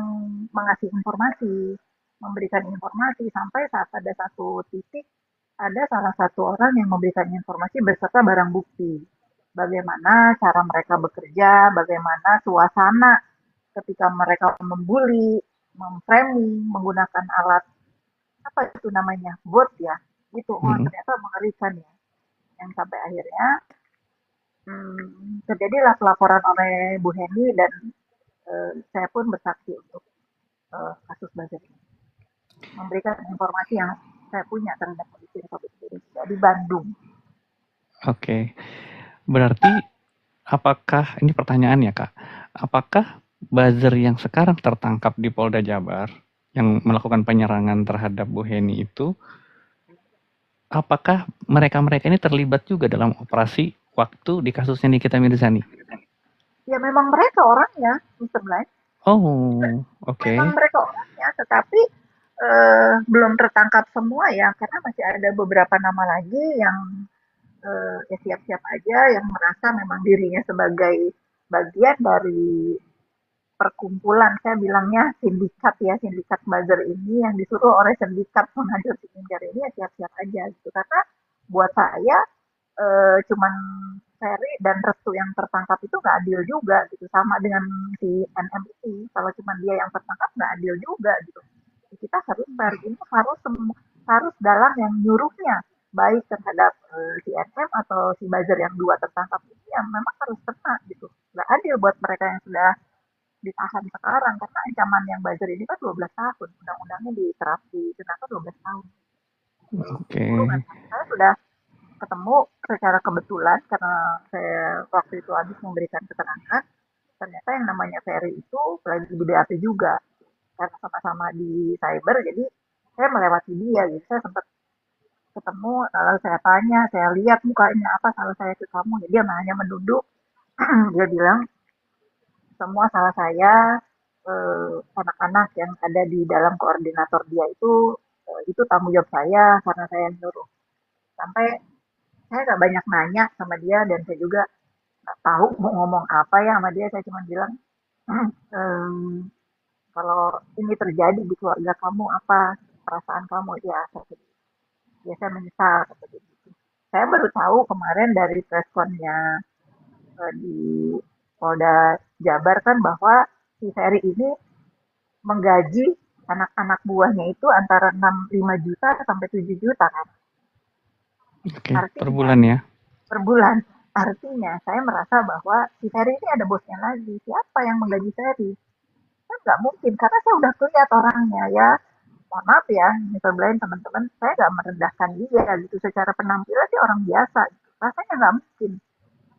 mengasih informasi, memberikan informasi sampai saat pada satu titik ada salah satu orang yang memberikan informasi beserta barang bukti. Bagaimana cara mereka bekerja, bagaimana suasana ketika mereka membuli, memframing, menggunakan alat apa itu namanya, bot ya, itu Mm. ternyata mengerikan ya. Yang sampai akhirnya terjadilah pelaporan oleh Bu Heni dan saya pun bersaksi untuk kasus buzzer ini. Memberikan informasi yang saya punya terhadap kondisi COVID di Bandung. Oke. Berarti apakah ini pertanyaan ya, Kak? Apakah buzzer yang sekarang tertangkap di Polda Jabar yang melakukan penyerangan terhadap Bu Heni itu, apakah mereka-mereka ini terlibat juga dalam operasi waktu di kasusnya Nikita Mirzani? Ya memang mereka orangnya, Mr. Blind. Oh, oke. Memang mereka orangnya, tetapi belum tertangkap semua ya, karena masih ada beberapa nama lagi yang ya siap-siap aja, yang merasa memang dirinya sebagai bagian dari perkumpulan, saya bilangnya sindikat ya, sindikat buzzer ini yang disuruh oleh sindikat menghajar ini ya siap-siap aja gitu. Karena buat saya cuman Ferry dan Restu yang tertangkap itu nggak adil juga gitu, sama dengan si NM ini, kalau cuma dia yang tertangkap nggak adil juga gitu. Kita harus fair, ini harus dalam yang nyuruhnya, baik terhadap si NM atau si buzzer yang dua tertangkap ini, yang memang harus kena gitu. Nggak adil buat mereka yang sudah ditahan sekarang, karena ancaman yang buzzer ini kan 12 tahun, undang-undangnya diterapkan kenapa 12 tahun. Oke. Saya sudah ketemu secara kebetulan karena saya waktu itu habis memberikan keterangan, ternyata yang namanya Ferry itu lagi di BAP juga, karena sama-sama di cyber, jadi saya melewati dia, jadi saya sempat ketemu, lalu saya tanya, saya lihat mukanya apa salah saya ke kamu, jadi dia hanya menduduk, dia bilang semua salah saya, anak-anak yang ada di dalam koordinator dia itu tanggung jawab saya karena saya yang nyuruh. Sampai saya nggak banyak nanya sama dia dan saya juga nggak tahu mau ngomong apa ya sama dia. Saya cuma bilang, ehm, kalau ini terjadi di keluarga kamu apa perasaan kamu? Ya, saya menyesal. Saya baru tahu kemarin dari responnya di Polda Jabar kan bahwa si Ferry ini menggaji anak-anak buahnya itu antara 5 juta sampai 7 juta kan. Oke, per Artinya, bulan ya. per bulan. Artinya saya merasa bahwa si Ferry ini ada bosnya lagi. Siapa yang menggaji Ferry? Kan nggak mungkin, karena saya udah lihat orangnya ya. Mohon maaf ya, Mr. Blind teman-teman, saya nggak merendahkan dia gitu. Secara penampilan dia orang biasa. Gitu. Rasanya nggak mungkin.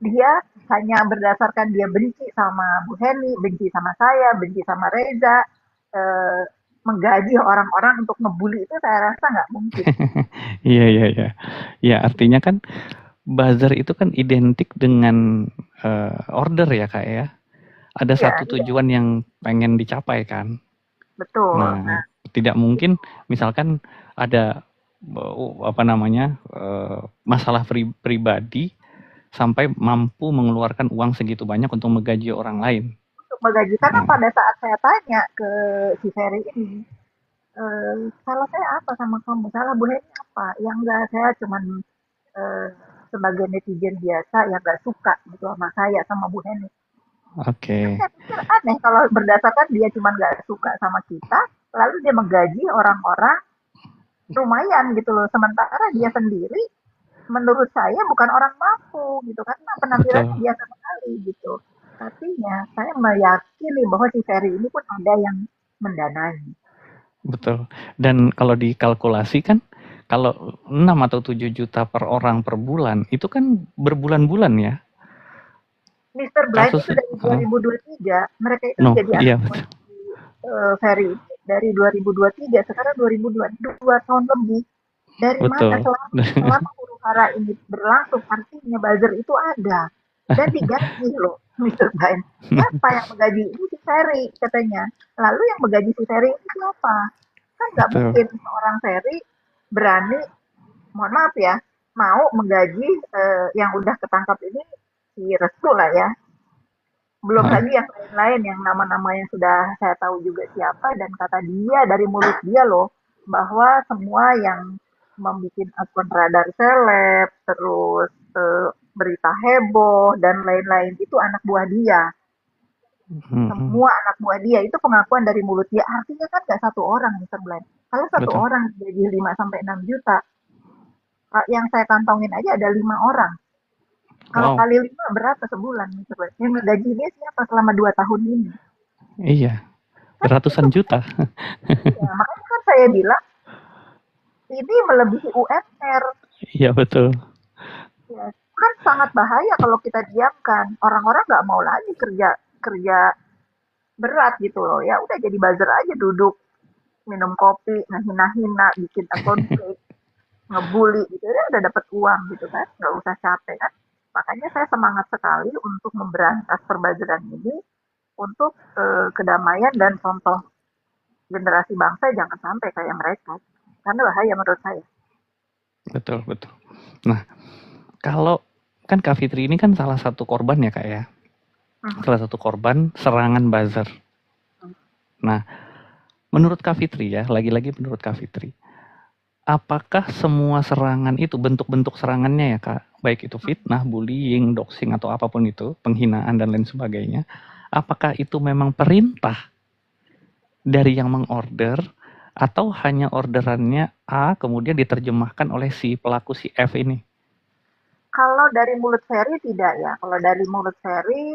Dia hanya berdasarkan dia benci sama Bu Heni, benci sama saya, benci sama Reza, eh, menggaji orang-orang untuk ngebully itu saya rasa nggak mungkin. Iya, iya, iya. Ya, artinya kan buzzer itu kan identik dengan order ya, Kak ya. Ada Iya, satu iya, tujuan yang pengen dicapai kan. betul. Nah, tidak mungkin misalkan ada apa namanya masalah pribadi sampai mampu mengeluarkan uang segitu banyak untuk menggaji orang lain. Untuk menggaji, karena pada saat saya tanya ke si Ferry ini, salah saya apa sama kamu? Salah Bu Heni apa? Yang enggak, saya cuman sebagai netizen biasa yang nggak suka gitu sama saya sama Bu Heni. Oke. Saya pikir aneh kalau berdasarkan dia cuma nggak suka sama kita, lalu dia menggaji orang-orang lumayan gitu loh. Sementara dia sendiri, menurut saya bukan orang mampu gitu, karena penampilannya Betul. biasa sekali gitu. Artinya saya meyakini bahwa si Ferry ini pun ada yang mendanai. Betul. Dan kalau dikalkulasi kan kalau 6 atau 7 juta per orang per bulan itu kan berbulan-bulan ya. Mr. Blind Kasus itu dari 2023, mereka itu no, jadi iya anak betul. Ferry dari 2023, sekarang 2022 tahun lebih. Dari mana Betul. selama huru-hara ini berlangsung, artinya buzzer itu ada dan digaji loh, Mr. Blind. Siapa yang menggaji ini? Si Ferry katanya. Lalu yang menggaji si Ferry itu siapa? Kan nggak Betul. mungkin seorang Ferry berani, mohon maaf ya, mau menggaji yang udah ketangkap ini si Restu lah ya, Belum Heeh. lagi yang lain-lain yang nama-nama yang sudah saya tahu juga siapa dan kata dia dari mulut dia loh bahwa semua yang membuat akun radar seleb terus berita heboh dan lain-lain itu anak buah dia. Mhm. Semua anak buah dia itu pengakuan dari mulut dia. Artinya kan nggak satu orang, Mr. Blind. Kalau satu Betul. orang jadi 5 sampai 6 juta, yang saya kantongin aja ada 5 orang. Kalau Wow. kali 5 berapa sebulan, Mr. Blind? Yang ngegaji dia siapa selama 2 tahun ini? Iya, Kan itu ratusan juta. ya, makanya kan saya bilang ini melebihi UMR. Iya, betul. Ya, kan sangat bahaya kalau kita diamkan. Orang-orang nggak mau lagi kerja kerja berat gitu loh. Ya udah jadi buzzer aja duduk minum kopi, ngehina-hina, bikin akun fake, ngebully gitu ya udah dapat uang gitu kan, nggak usah capek kan. Makanya saya semangat sekali untuk memberantas perbajakan ini untuk kedamaian dan contoh generasi bangsa jangan sampai kayak mereka. Karena bahaya menurut saya. Betul, betul. Nah, kalau kan Kak Fitri ini kan salah satu korban ya, Kak, ya? Mhm. Salah satu korban serangan buzzer. Nah, menurut Kak Fitri ya, lagi-lagi menurut Kak Fitri, apakah semua serangan itu, bentuk-bentuk serangannya ya, Kak, baik itu fitnah, bullying, doxing, atau apapun itu, penghinaan dan lain sebagainya, apakah itu memang perintah dari yang mengorder atau hanya orderannya A kemudian diterjemahkan oleh si pelaku si F ini? Kalau dari mulut Ferry tidak ya. Kalau dari mulut Ferry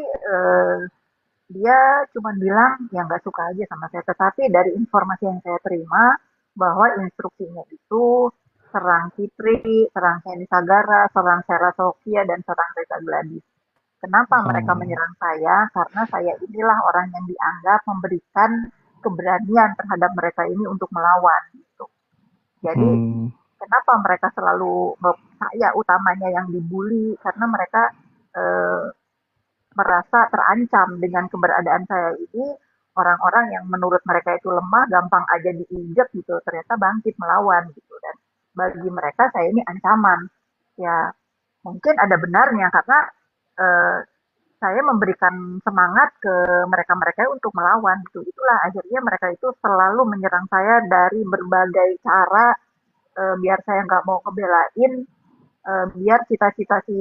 dia cuma bilang ya nggak suka aja sama saya. Tetapi dari informasi yang saya terima bahwa instruksinya itu serang Fitri, serang Kenny Sagara, serang Sarah Sofia, dan serang Reza Gladys. Kenapa mereka Oh, menyerang saya? Karena saya inilah orang yang dianggap memberikan keberanian terhadap mereka ini untuk melawan. Gitu. Jadi hmm, kenapa mereka selalu saya utamanya yang dibully karena mereka eh, merasa terancam dengan keberadaan saya ini. Orang-orang yang menurut mereka itu lemah, gampang aja diinjek gitu, ternyata bangkit melawan gitu. Dan bagi mereka saya ini ancaman. Ya mungkin ada benarnya karena eh, saya memberikan semangat ke mereka-mereka untuk melawan gitu. Itulah akhirnya mereka itu selalu menyerang saya dari berbagai cara biar saya nggak mau ngebelain, biar cita-cita si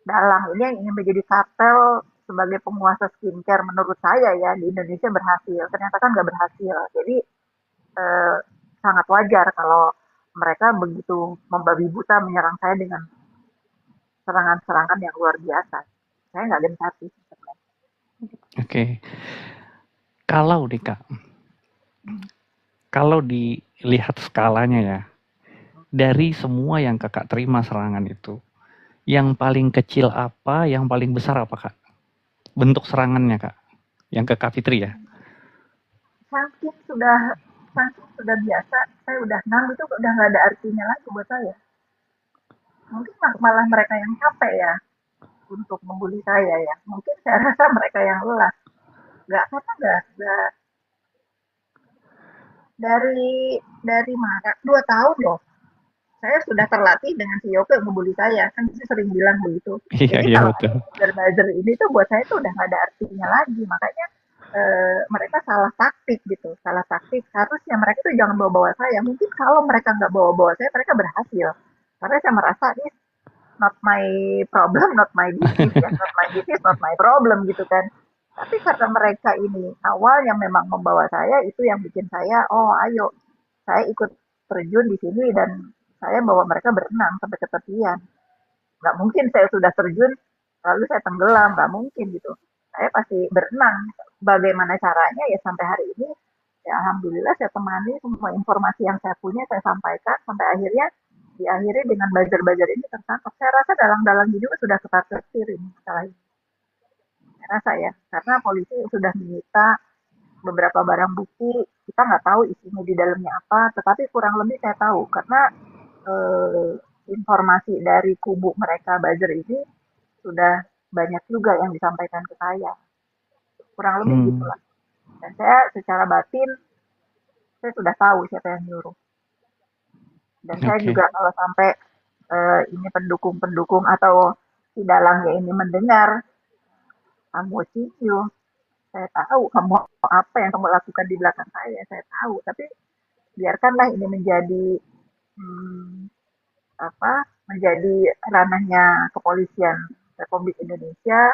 Dalang ini yang ingin menjadi kartel sebagai penguasa skincare menurut saya ya di Indonesia berhasil. Ternyata kan nggak berhasil. Jadi eh, sangat wajar kalau mereka begitu membabi buta menyerang saya dengan serangan-serangan yang luar biasa. Saya nggak gentar sih. oke. Kalau nih Kak, kalau dilihat skalanya ya, dari semua yang Kakak terima serangan itu, yang paling kecil apa, yang paling besar apa Kak? Bentuk serangannya Kak, yang ke Kak Fitri ya? Saking sudah saking sudah biasa, saya udah nang itu udah nggak ada artinya lagi buat saya. Mungkin malah mereka yang capek ya untuk membuli saya ya. Mungkin saya rasa mereka yang lelah. Nggak karena nggak dari Maret 2 tahun loh. Saya sudah terlatih dengan si Yoko yang ngebully saya. Kan saya sering bilang begitu. Iya, Jadi iya kalau ada betul. buzzer-buzzer ini tuh buat saya tuh udah nggak ada artinya lagi. Makanya mereka salah taktik gitu. Salah taktik. Harusnya mereka tuh jangan bawa-bawa saya. Mungkin kalau mereka nggak bawa-bawa saya, mereka berhasil. Karena saya merasa ini not my problem, not my disease ya. Not my disease, not my problem gitu kan. Tapi karena mereka ini awal yang memang membawa saya, itu yang bikin saya, oh ayo, saya ikut terjun di sini dan saya bawa mereka berenang sampai ke tepian. Nggak mungkin saya sudah terjun, lalu saya tenggelam, nggak mungkin gitu. Saya pasti berenang. Bagaimana caranya ya sampai hari ini, ya alhamdulillah saya temani semua informasi yang saya punya, saya sampaikan sampai akhirnya diakhiri dengan buzzer-buzzer ini tertangkap. Saya rasa dalang-dalangnya juga sudah ketar-ketir ini masalah ini. Saya rasa ya, karena polisi sudah menyita beberapa barang bukti, kita nggak tahu isinya di dalamnya apa, tetapi kurang lebih saya tahu karena eh, informasi dari kubu mereka buzzer ini sudah banyak juga yang disampaikan ke saya. Kurang lebih Hmm, gitulah. Dan saya secara batin, saya sudah tahu siapa yang nyuruh. Dan saya oke. juga kalau sampai ini pendukung-pendukung atau si dalangnya ini mendengar, kamu Cinyo, saya tahu kamu apa yang kamu lakukan di belakang saya tahu. Tapi biarkanlah ini menjadi hmm, apa? Menjadi ranahnya kepolisian Republik Indonesia.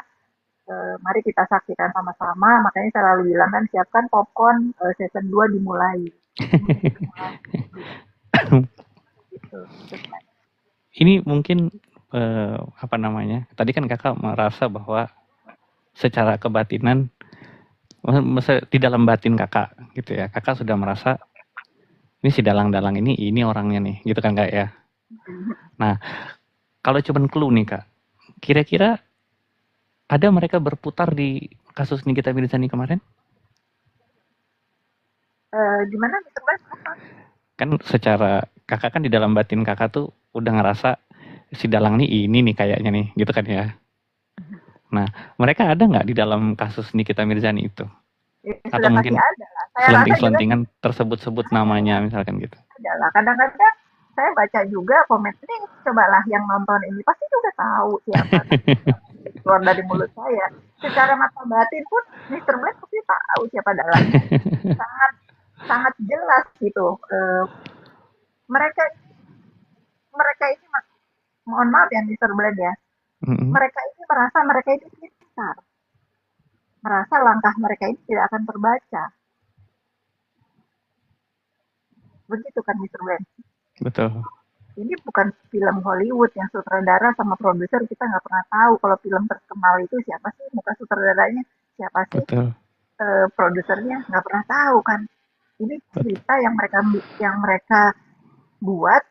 Mari kita saksikan sama-sama. Makanya saya selalu bilang kan siapkan popcorn, season 2 dimulai. Ini menjadi persoalan publik gitu. Ini mungkin apa namanya? Tadi kan kakak merasa bahwa secara kebatinan, di dalam batin kakak gitu ya, kakak sudah merasa ini si dalang-dalang ini orangnya nih, gitu kan kak ya. Nah, kalau cuman clue nih kak, kira-kira ada mereka berputar di kasus Nikita Mirzani kemarin? Gimana Mr. Bas? Kan secara kakak kan di dalam batin kakak tuh udah ngerasa si dalang ini nih kayaknya nih, gitu kan ya. Nah, mereka ada nggak di dalam kasus Nikita Mirzani itu? Ya, Atau sudah pasti mungkin ada lah. Saya rasa juga selenting-selentingan tersebut-sebut namanya misalkan gitu. ada lah. Kadang-kadang saya baca juga komen ini, cobalah yang nonton ini pasti juga tahu siapa keluar dari mulut saya. Secara mata batin pun Mr. Black pasti tahu siapa dalangnya. Sangat sangat jelas gitu. Mereka mereka ini mohon maaf ya Mr. Black ya. Mm-mm. Mereka ini merasa mereka ini pintar. Merasa langkah mereka ini tidak akan terbaca. Begitu kan Mr. Black? Betul, Ini bukan film Hollywood yang sutradara sama produser kita nggak pernah tahu kalau film terkenal itu siapa sih, muka sutradaranya siapa sih, betul, produsernya nggak pernah tahu kan. Ini betul. cerita yang mereka buat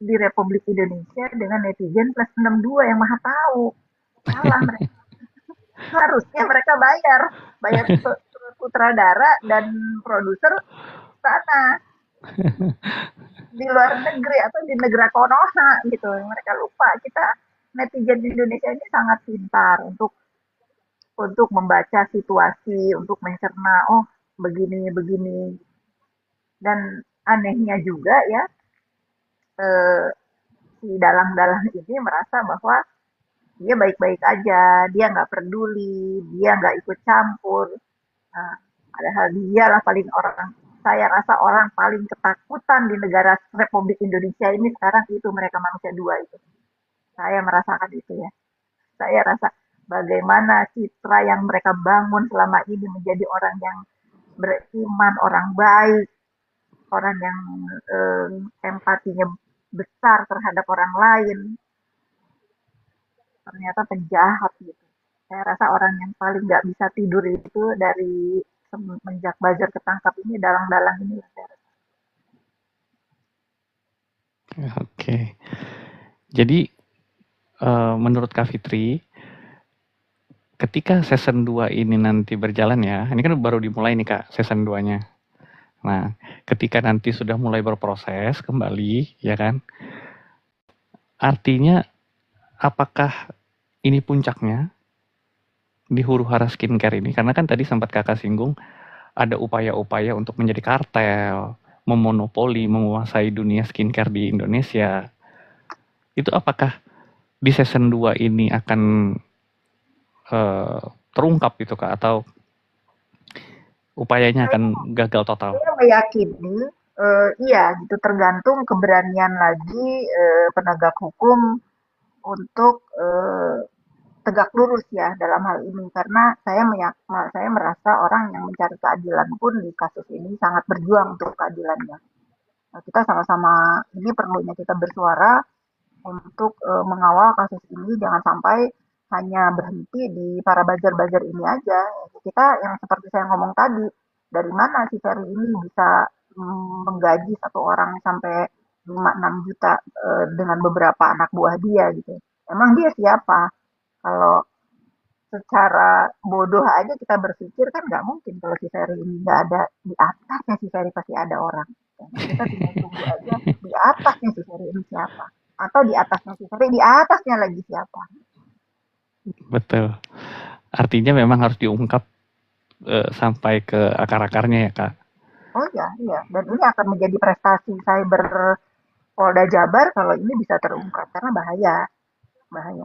di Republik Indonesia dengan netizen plus 62 yang maha tahu. Salah mereka. Harusnya mereka bayar sutradara dan produser sana di luar negeri atau di negara Konoha gitu. Mereka lupa kita netizen di Indonesia ini sangat pintar untuk membaca situasi, untuk mencerna oh begini begini. Dan anehnya juga ya eh, si dalang-dalang ini merasa bahwa dia baik-baik aja, dia nggak peduli, dia nggak ikut campur. Nah, padahal dia lah paling orang, saya rasa orang paling ketakutan di negara Republik Indonesia ini sekarang itu mereka manusia dua itu. Saya merasakan itu ya. Saya rasa bagaimana citra yang mereka bangun selama ini menjadi orang yang beriman, orang baik, orang yang empatinya besar terhadap orang lain, ternyata penjahat gitu. Saya rasa orang yang paling nggak bisa tidur itu dari semenjak Buzzer ketangkap ini dalang-dalang ini lah saya rasa. Oke. Jadi menurut Kak Fitri, ketika season 2 ini nanti berjalan ya, ini kan baru dimulai nih Kak season 2-nya. Nah, ketika nanti sudah mulai berproses kembali, ya kan? Artinya apakah ini puncaknya di huru-hara skincare ini? Karena kan tadi sempat kakak singgung ada upaya-upaya untuk menjadi kartel, memonopoli, menguasai dunia skincare di Indonesia. Itu apakah di season 2 ini akan terungkap gitu Kak? Atau upayanya akan gagal total? Saya meyakini iya gitu tergantung keberanian lagi penegak hukum untuk tegak lurus ya dalam hal ini karena saya merasa orang yang mencari keadilan pun di kasus ini sangat berjuang untuk keadilannya. Nah, kita sama-sama ini perlunya kita bersuara untuk mengawal kasus ini jangan sampai hanya berhenti di para buzzer-buzzer ini aja. Kita yang seperti saya ngomong tadi, dari mana si Ferry ini bisa menggaji satu orang sampai 5-6 juta dengan beberapa anak buah dia gitu. Emang dia siapa? Kalau secara bodoh aja kita berpikir kan nggak mungkin kalau si Ferry ini nggak ada di atasnya si Ferry pasti ada orang. Kita tinggal tunggu aja di atasnya si Ferry ini siapa atau di atasnya si Ferry di atasnya lagi siapa. Betul. Artinya memang harus diungkap sampai ke akar-akarnya ya Kak. Oh iya, iya. Dan ini akan menjadi prestasi cyber Polda Jabar kalau ini bisa terungkap karena bahaya, bahaya.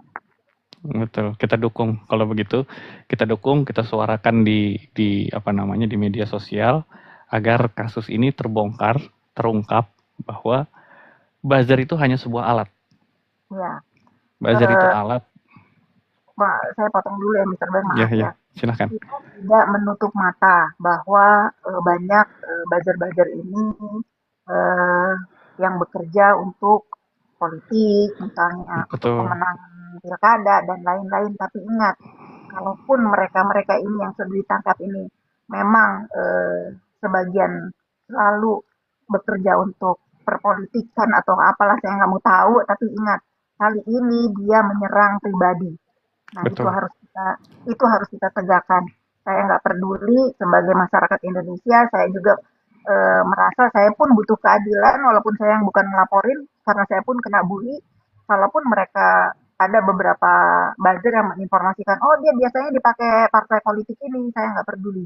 Betul, kita dukung. Kalau begitu, kita dukung, kita suarakan di apa namanya di media sosial agar kasus ini terbongkar, terungkap bahwa buzzer itu hanya sebuah alat. Ya, Buzzer itu alat. Pak, saya potong dulu ya, Mr. Ben, Ya, maaf ya, ya. silahkan. Kita tidak menutup mata bahwa banyak buzzer-buzzer ini eh, yang bekerja untuk politik, misalnya untuk Betul, pemenangan pilkada dan lain-lain. Tapi ingat, kalaupun mereka-mereka ini yang sudah ditangkap ini memang sebagian selalu bekerja untuk perpolitikan atau apalah saya nggak mau tahu, tapi ingat kali ini dia menyerang pribadi. Nah, betul, itu harus kita tegakkan. Saya nggak peduli sebagai masyarakat Indonesia, saya juga merasa saya pun butuh keadilan walaupun saya yang bukan ngelaporin karena saya pun kena bully. Kalaupun mereka ada beberapa buzzer yang menginformasikan, oh dia biasanya dipakai partai politik ini, saya nggak peduli.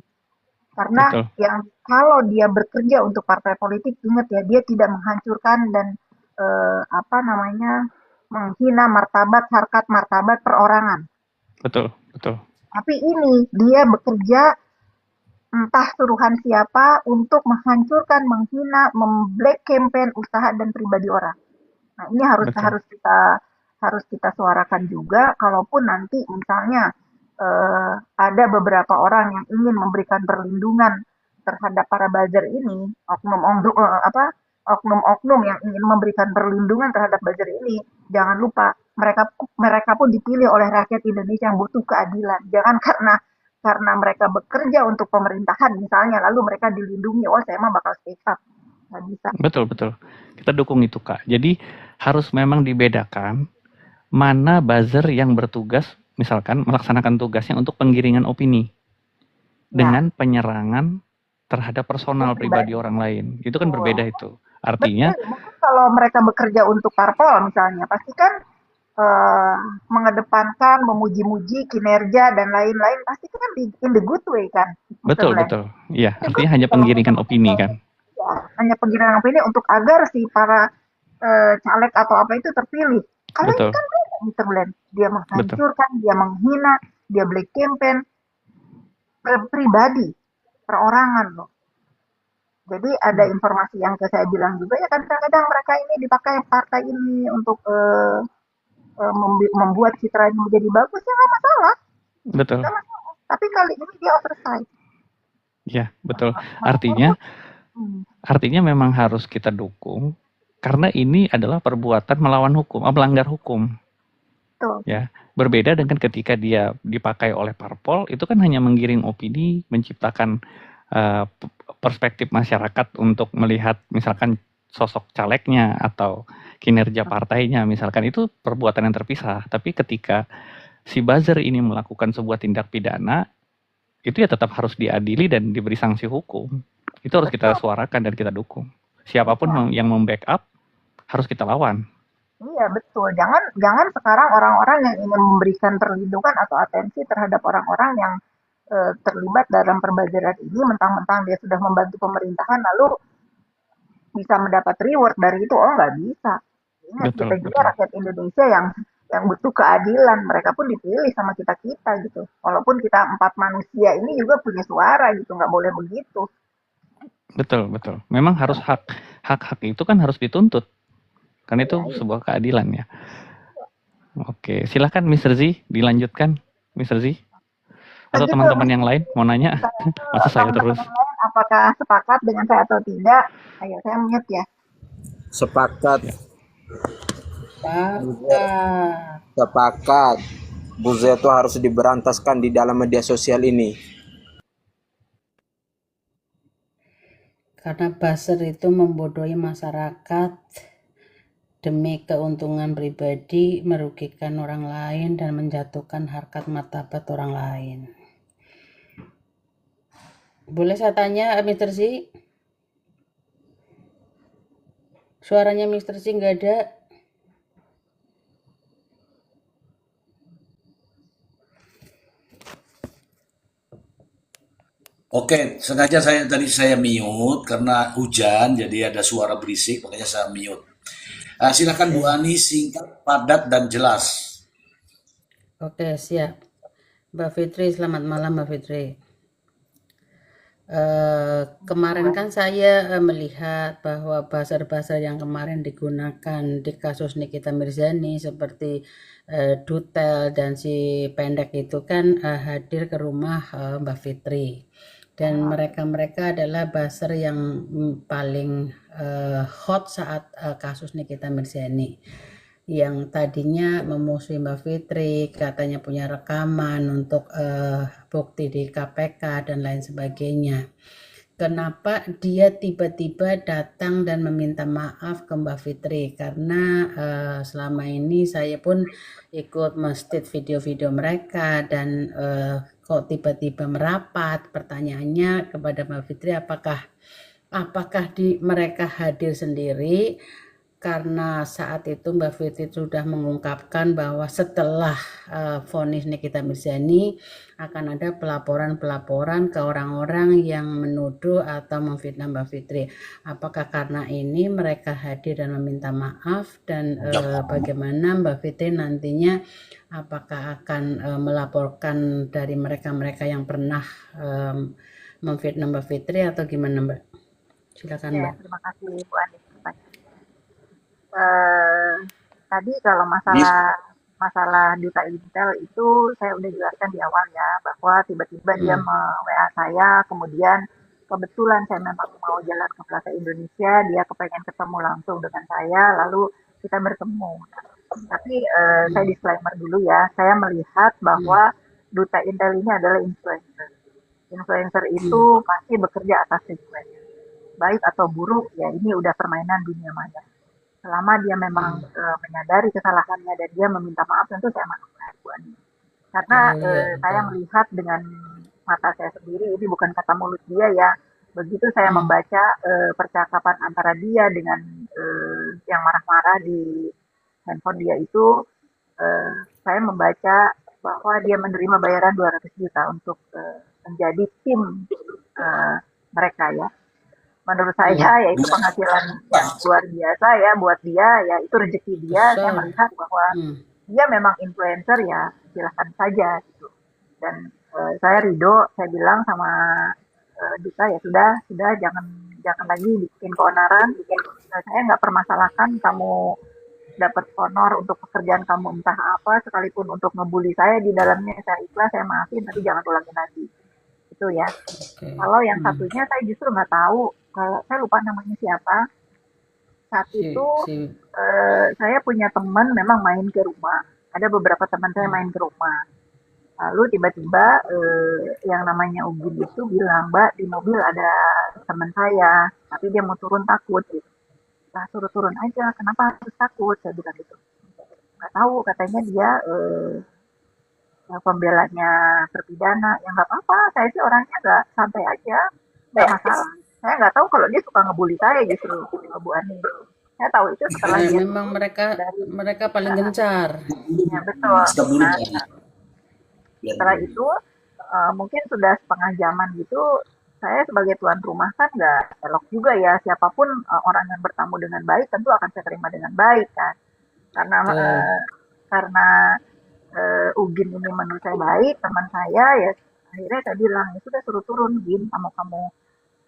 Karena betul, yang kalau dia bekerja untuk partai politik, ingat ya, dia tidak menghancurkan dan apa namanya menghina martabat, harkat martabat perorangan. betul, betul, Tapi ini dia bekerja entah suruhan siapa untuk menghancurkan, menghina, memblack campaign usaha dan pribadi orang. Nah, ini harus betul, harus kita suarakan juga kalaupun nanti misalnya ada beberapa orang yang ingin memberikan perlindungan terhadap para buzzer ini, oknum-oknum yang ingin memberikan perlindungan terhadap buzzer ini, jangan lupa mereka mereka pun dipilih oleh rakyat Indonesia yang butuh keadilan. Jangan karena mereka bekerja untuk pemerintahan misalnya lalu mereka dilindungi, oh saya mah bakal speak up. Nggak bisa. betul, betul. Kita dukung itu, Kak. Jadi harus memang dibedakan mana buzzer yang bertugas, misalkan melaksanakan tugasnya untuk penggiringan opini Ya, dengan penyerangan terhadap personal pribadi pribadi. orang lain. Itu kan Betul. berbeda itu. Artinya, Betul, mungkin kalau mereka bekerja untuk parpol misalnya, pasti kan eh, mengedepankan, memuji-muji kinerja dan lain-lain, pasti kan in the good way kan, Mr. betul, Blank. betul. Iya, Tapi artinya hanya kalau penggiringan opini kan. ya, hanya penggiringan opini untuk agar si para caleg atau apa itu terpilih. Kalau ini Betul, kan beda, Mr. Blank. Dia betul, menghancurkan, dia menghina, dia black campaign, pribadi, perorangan loh. Jadi ada informasi yang saya bilang juga ya kan kadang-kadang mereka ini dipakai partai ini untuk membuat citranya menjadi bagus ya nggak masalah, betul. nggak masalah. Tapi kali ini dia oversight. Ya, betul. Menurut Artinya memang harus kita dukung karena ini adalah perbuatan melawan hukum, melanggar hukum. betul. Ya, berbeda dengan ketika dia dipakai oleh parpol, itu kan hanya menggiring opini, menciptakan perspektif masyarakat untuk melihat misalkan sosok calegnya atau kinerja partainya, misalkan itu perbuatan yang terpisah. Tapi ketika si buzzer ini melakukan sebuah tindak pidana, itu ya tetap harus diadili dan diberi sanksi hukum. Itu harus kita suarakan dan kita dukung. Siapapun yang membackup harus kita lawan. Iya betul. Jangan sekarang orang-orang yang ingin memberikan perlindungan atau atensi terhadap orang-orang yang terlibat dalam perbajaran ini mentang-mentang dia sudah membantu pemerintahan lalu bisa mendapat reward dari itu. Oh nggak bisa. Ingat Betul, kita juga betul. rakyat Indonesia yang butuh keadilan. Mereka pun dipilih sama kita-kita gitu. Walaupun kita 4 manusia ini juga punya suara gitu. Nggak boleh begitu. Betul, betul. Memang harus hak itu kan harus dituntut. Karena itu sebuah keadilan ya. Oke, silahkan Mr. Z dilanjutkan, Mr. Z. Atau Gitu, teman-teman yang lain mau nanya? Masa saya terus? teman-teman lain apakah sepakat dengan saya atau tidak? Ayo saya mute ya. Sepakat, Sepakat. sepakat. Buzzer itu harus diberantaskan di dalam media sosial ini. Karena buzzer itu membodohi masyarakat demi keuntungan pribadi, merugikan orang lain dan menjatuhkan harkat martabat orang lain. Boleh saya tanya, Mr. Z? Suaranya Mr. Z nggak ada. Oke, sengaja tadi saya mute karena hujan, jadi ada suara berisik, makanya saya mute. Silakan Bu Ani, singkat, padat, dan jelas. Oke, siap. Mbak Fitri, selamat malam Mbak Fitri. Kemarin kan saya melihat bahwa buzzer-buzzer yang kemarin digunakan di kasus Nikita Mirzani seperti Dutel dan si pendek itu kan hadir ke rumah Mbak Fitri. Dan mereka-mereka adalah buzzer yang paling hot saat kasus Nikita Mirzani. Yang tadinya memusuhi Mbak Fitri, katanya punya rekaman untuk bukti di KPK dan lain sebagainya. Kenapa dia tiba-tiba datang dan meminta maaf ke Mbak Fitri? Karena selama ini saya pun ikut mestit video-video mereka dan kok tiba-tiba merapat. Pertanyaannya kepada Mbak Fitri, apakah mereka hadir sendiri? Karena saat itu Mbak Fitri sudah mengungkapkan bahwa setelah vonis Nikita Mirzani akan ada pelaporan-pelaporan ke orang-orang yang menuduh atau memfitnah Mbak Fitri. Apakah karena ini mereka hadir dan meminta maaf, dan bagaimana Mbak Fitri nantinya apakah akan melaporkan dari mereka-mereka yang pernah memfitnah Mbak Fitri atau gimana Mbak? Silakan Ya, Mbak. terima kasih Bu Anies. Tadi kalau Yes. masalah duta Intel itu saya udah jelaskan di awal ya, bahwa tiba-tiba dia WA saya, kemudian kebetulan saya memang mau jalan ke Plaza Indonesia, dia kepengen ketemu langsung dengan saya, lalu kita bertemu. Tapi saya disclaimer dulu ya, saya melihat bahwa duta Intel ini adalah influencer. Influencer itu pasti bekerja atas request. Baik atau buruk, ya ini udah permainan dunia maya. Selama dia memang menyadari kesalahannya dan dia meminta maaf, tentu saya maafkan Bu Ani. Karena saya melihat dengan mata saya sendiri, ini bukan kata mulut dia ya. Begitu saya membaca percakapan antara dia dengan yang marah-marah di handphone dia itu, saya membaca bahwa dia menerima bayaran 200 juta untuk menjadi tim mereka ya. Menurut saya ya itu penghasilan yang luar biasa ya buat dia, ya itu rezeki dia. Saya melihat bahwa dia memang influencer, ya silahkan saja gitu. Dan saya ridho, saya bilang sama Duta, ya sudah jangan lagi bikin keonaran. Saya nggak permasalahkan kamu dapat honor untuk pekerjaan kamu entah apa, sekalipun untuk ngebully saya di dalamnya, saya ikhlas, saya maafin, tapi jangan ulangin lagi. Itu ya. Kalau yang satunya saya justru nggak tahu, kalau saya lupa namanya siapa. Saat itu saya punya teman memang main ke rumah. Ada beberapa teman saya main ke rumah. Lalu tiba-tiba yang namanya Ugin itu bilang, Mbak, di mobil ada teman saya, tapi dia mau turun takut gitu. Lah suruh turun aja, kenapa harus takut? Saya bilang gitu. Nggak tahu, katanya dia pembelanya terpidana. Ya nggak apa-apa, saya sih orangnya nggak, santai aja, nggak masalah. Saya nggak tahu kalau dia suka ngebully saya justru, Bu Ani. Saya tahu itu setelah dia memang mereka paling gencar. Ya betul. Nah, setelah itu mungkin sudah setengah jaman gitu, saya sebagai tuan rumah kan nggak elok juga ya, siapapun orang yang bertamu dengan baik tentu akan saya terima dengan baik kan, karena Ugin ini menurut saya baik, teman saya, ya akhirnya saya bilang, ya sudah suruh turun Gin, kamu.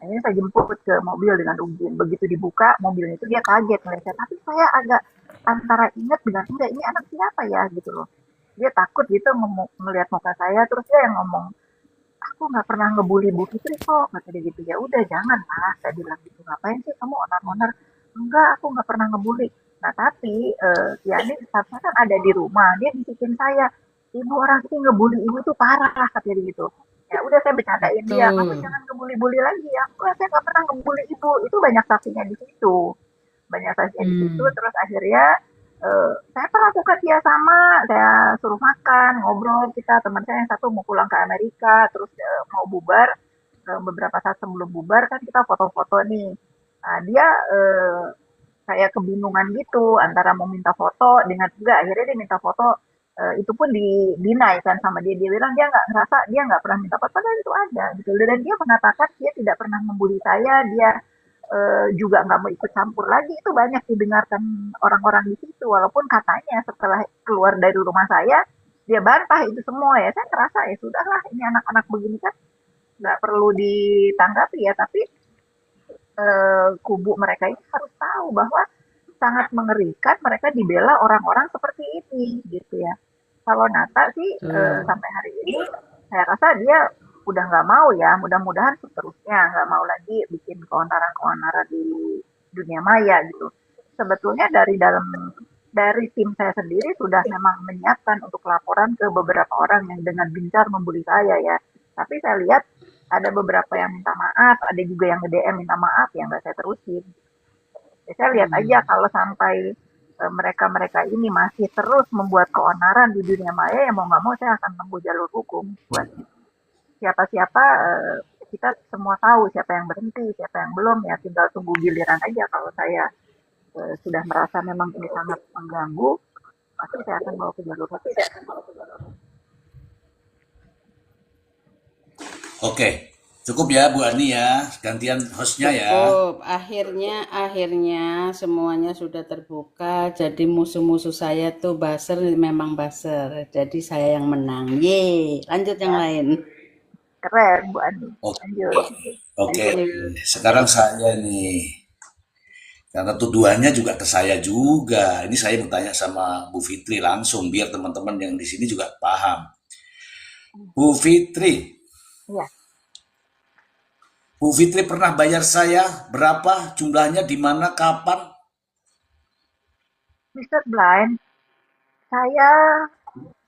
Akhirnya saya jemput ke mobil dengan Ugin. Begitu dibuka mobilnya itu, dia kaget melihat saya, tapi saya agak antara ingat dengan enggak, ini anak siapa ya gitu loh. Dia takut gitu melihat muka saya, terus dia yang ngomong, aku nggak pernah ngebully Bu Fitri kok, kata dia gitu. Ya udah jangan lah, saya bilang gitu, ngapain sih kamu onar-onar? Enggak, aku nggak pernah ngebully. Nah tapi ya ini saatnya kan ada di rumah, dia bisikin saya, ibu orang ini ngebully ibu tuh parah, kata dia gitu. Ya udah saya bercandain dia, kamu jangan ngebully-bully lagi ya. Enggak, saya nggak pernah ngebully ibu, itu banyak saksinya di situ. Banyak saksinya di situ, terus akhirnya saya perlakukan dia sama, saya suruh makan, ngobrol, kita teman saya yang satu mau pulang ke Amerika, terus mau bubar, beberapa saat sebelum bubar kan kita foto-foto nih. Nah, dia kayak kebingungan gitu antara mau minta foto dengan enggak, akhirnya dia minta foto, itu pun deny kan sama dia. Dia bilang dia nggak ngerasa, dia nggak pernah minta foto, padahal itu ada gitu. Dan dia mengatakan dia tidak pernah membuli saya, dia juga nggak mau ikut campur lagi. Itu banyak didengarkan orang-orang di situ, walaupun katanya setelah keluar dari rumah saya dia bantah itu semua ya. Saya ngerasa ya sudahlah, ini anak-anak begini kan nggak perlu ditanggapi ya, tapi kubu mereka ini harus tahu bahwa sangat mengerikan mereka dibela orang-orang seperti ini gitu ya. Kalau Nata sih Betul. sampai hari ini saya rasa dia udah nggak mau ya, mudah-mudahan seterusnya nggak mau lagi bikin keonaran-keonaran di dunia maya gitu. Sebetulnya dari tim saya sendiri sudah memang menyiapkan untuk laporan ke beberapa orang yang dengan gencar membuli saya ya. Tapi saya lihat ada beberapa yang minta maaf, ada juga yang nge-DM minta maaf, yang nggak saya terusin. Ya, saya lihat aja Hmm. kalau sampai mereka-mereka ini masih terus membuat keonaran di dunia maya, ya mau nggak mau saya akan tempuh jalur hukum buat siapa-siapa. Kita semua tahu siapa yang berhenti, siapa yang belum, ya tinggal tunggu giliran aja. Kalau saya sudah merasa memang ini sangat mengganggu, pasti saya akan bawa ke jalur hukum. Oke, cukup ya Bu Ani ya, gantian hostnya ya. Cukup. Akhirnya semuanya sudah terbuka. Jadi musuh-musuh saya tuh buzzer memang buzzer. Jadi saya yang menang. Yeay. Lanjut yang lain. Keren Bu Ani. Oke, Lanjut. oke. Thank you. Sekarang saya nih, karena tuduhannya juga ke saya juga. Ini saya mau tanya sama Bu Fitri langsung, biar teman-teman yang di sini juga paham. Bu Fitri, Iya, Bu Fitri pernah bayar saya berapa jumlahnya, di mana, kapan? Mr. Blind, saya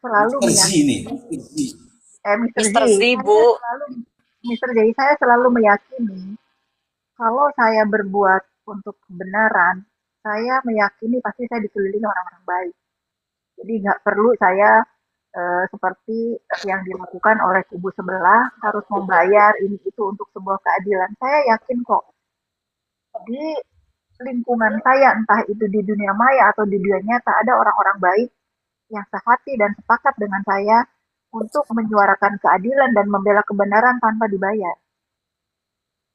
selalu Mr. Z nih. meyakini, Mr. Z, Mister Z, saya Bu. selalu, Mr. J, saya selalu meyakini kalau saya berbuat untuk kebenaran, saya meyakini pasti saya dikelilingi orang-orang baik. Jadi nggak perlu saya seperti yang dilakukan oleh kubu sebelah harus membayar ini itu untuk sebuah keadilan. Saya yakin kok di lingkungan saya, entah itu di dunia maya atau di dunia nyata, ada orang-orang baik yang sehati dan sepakat dengan saya untuk menyuarakan keadilan dan membela kebenaran tanpa dibayar.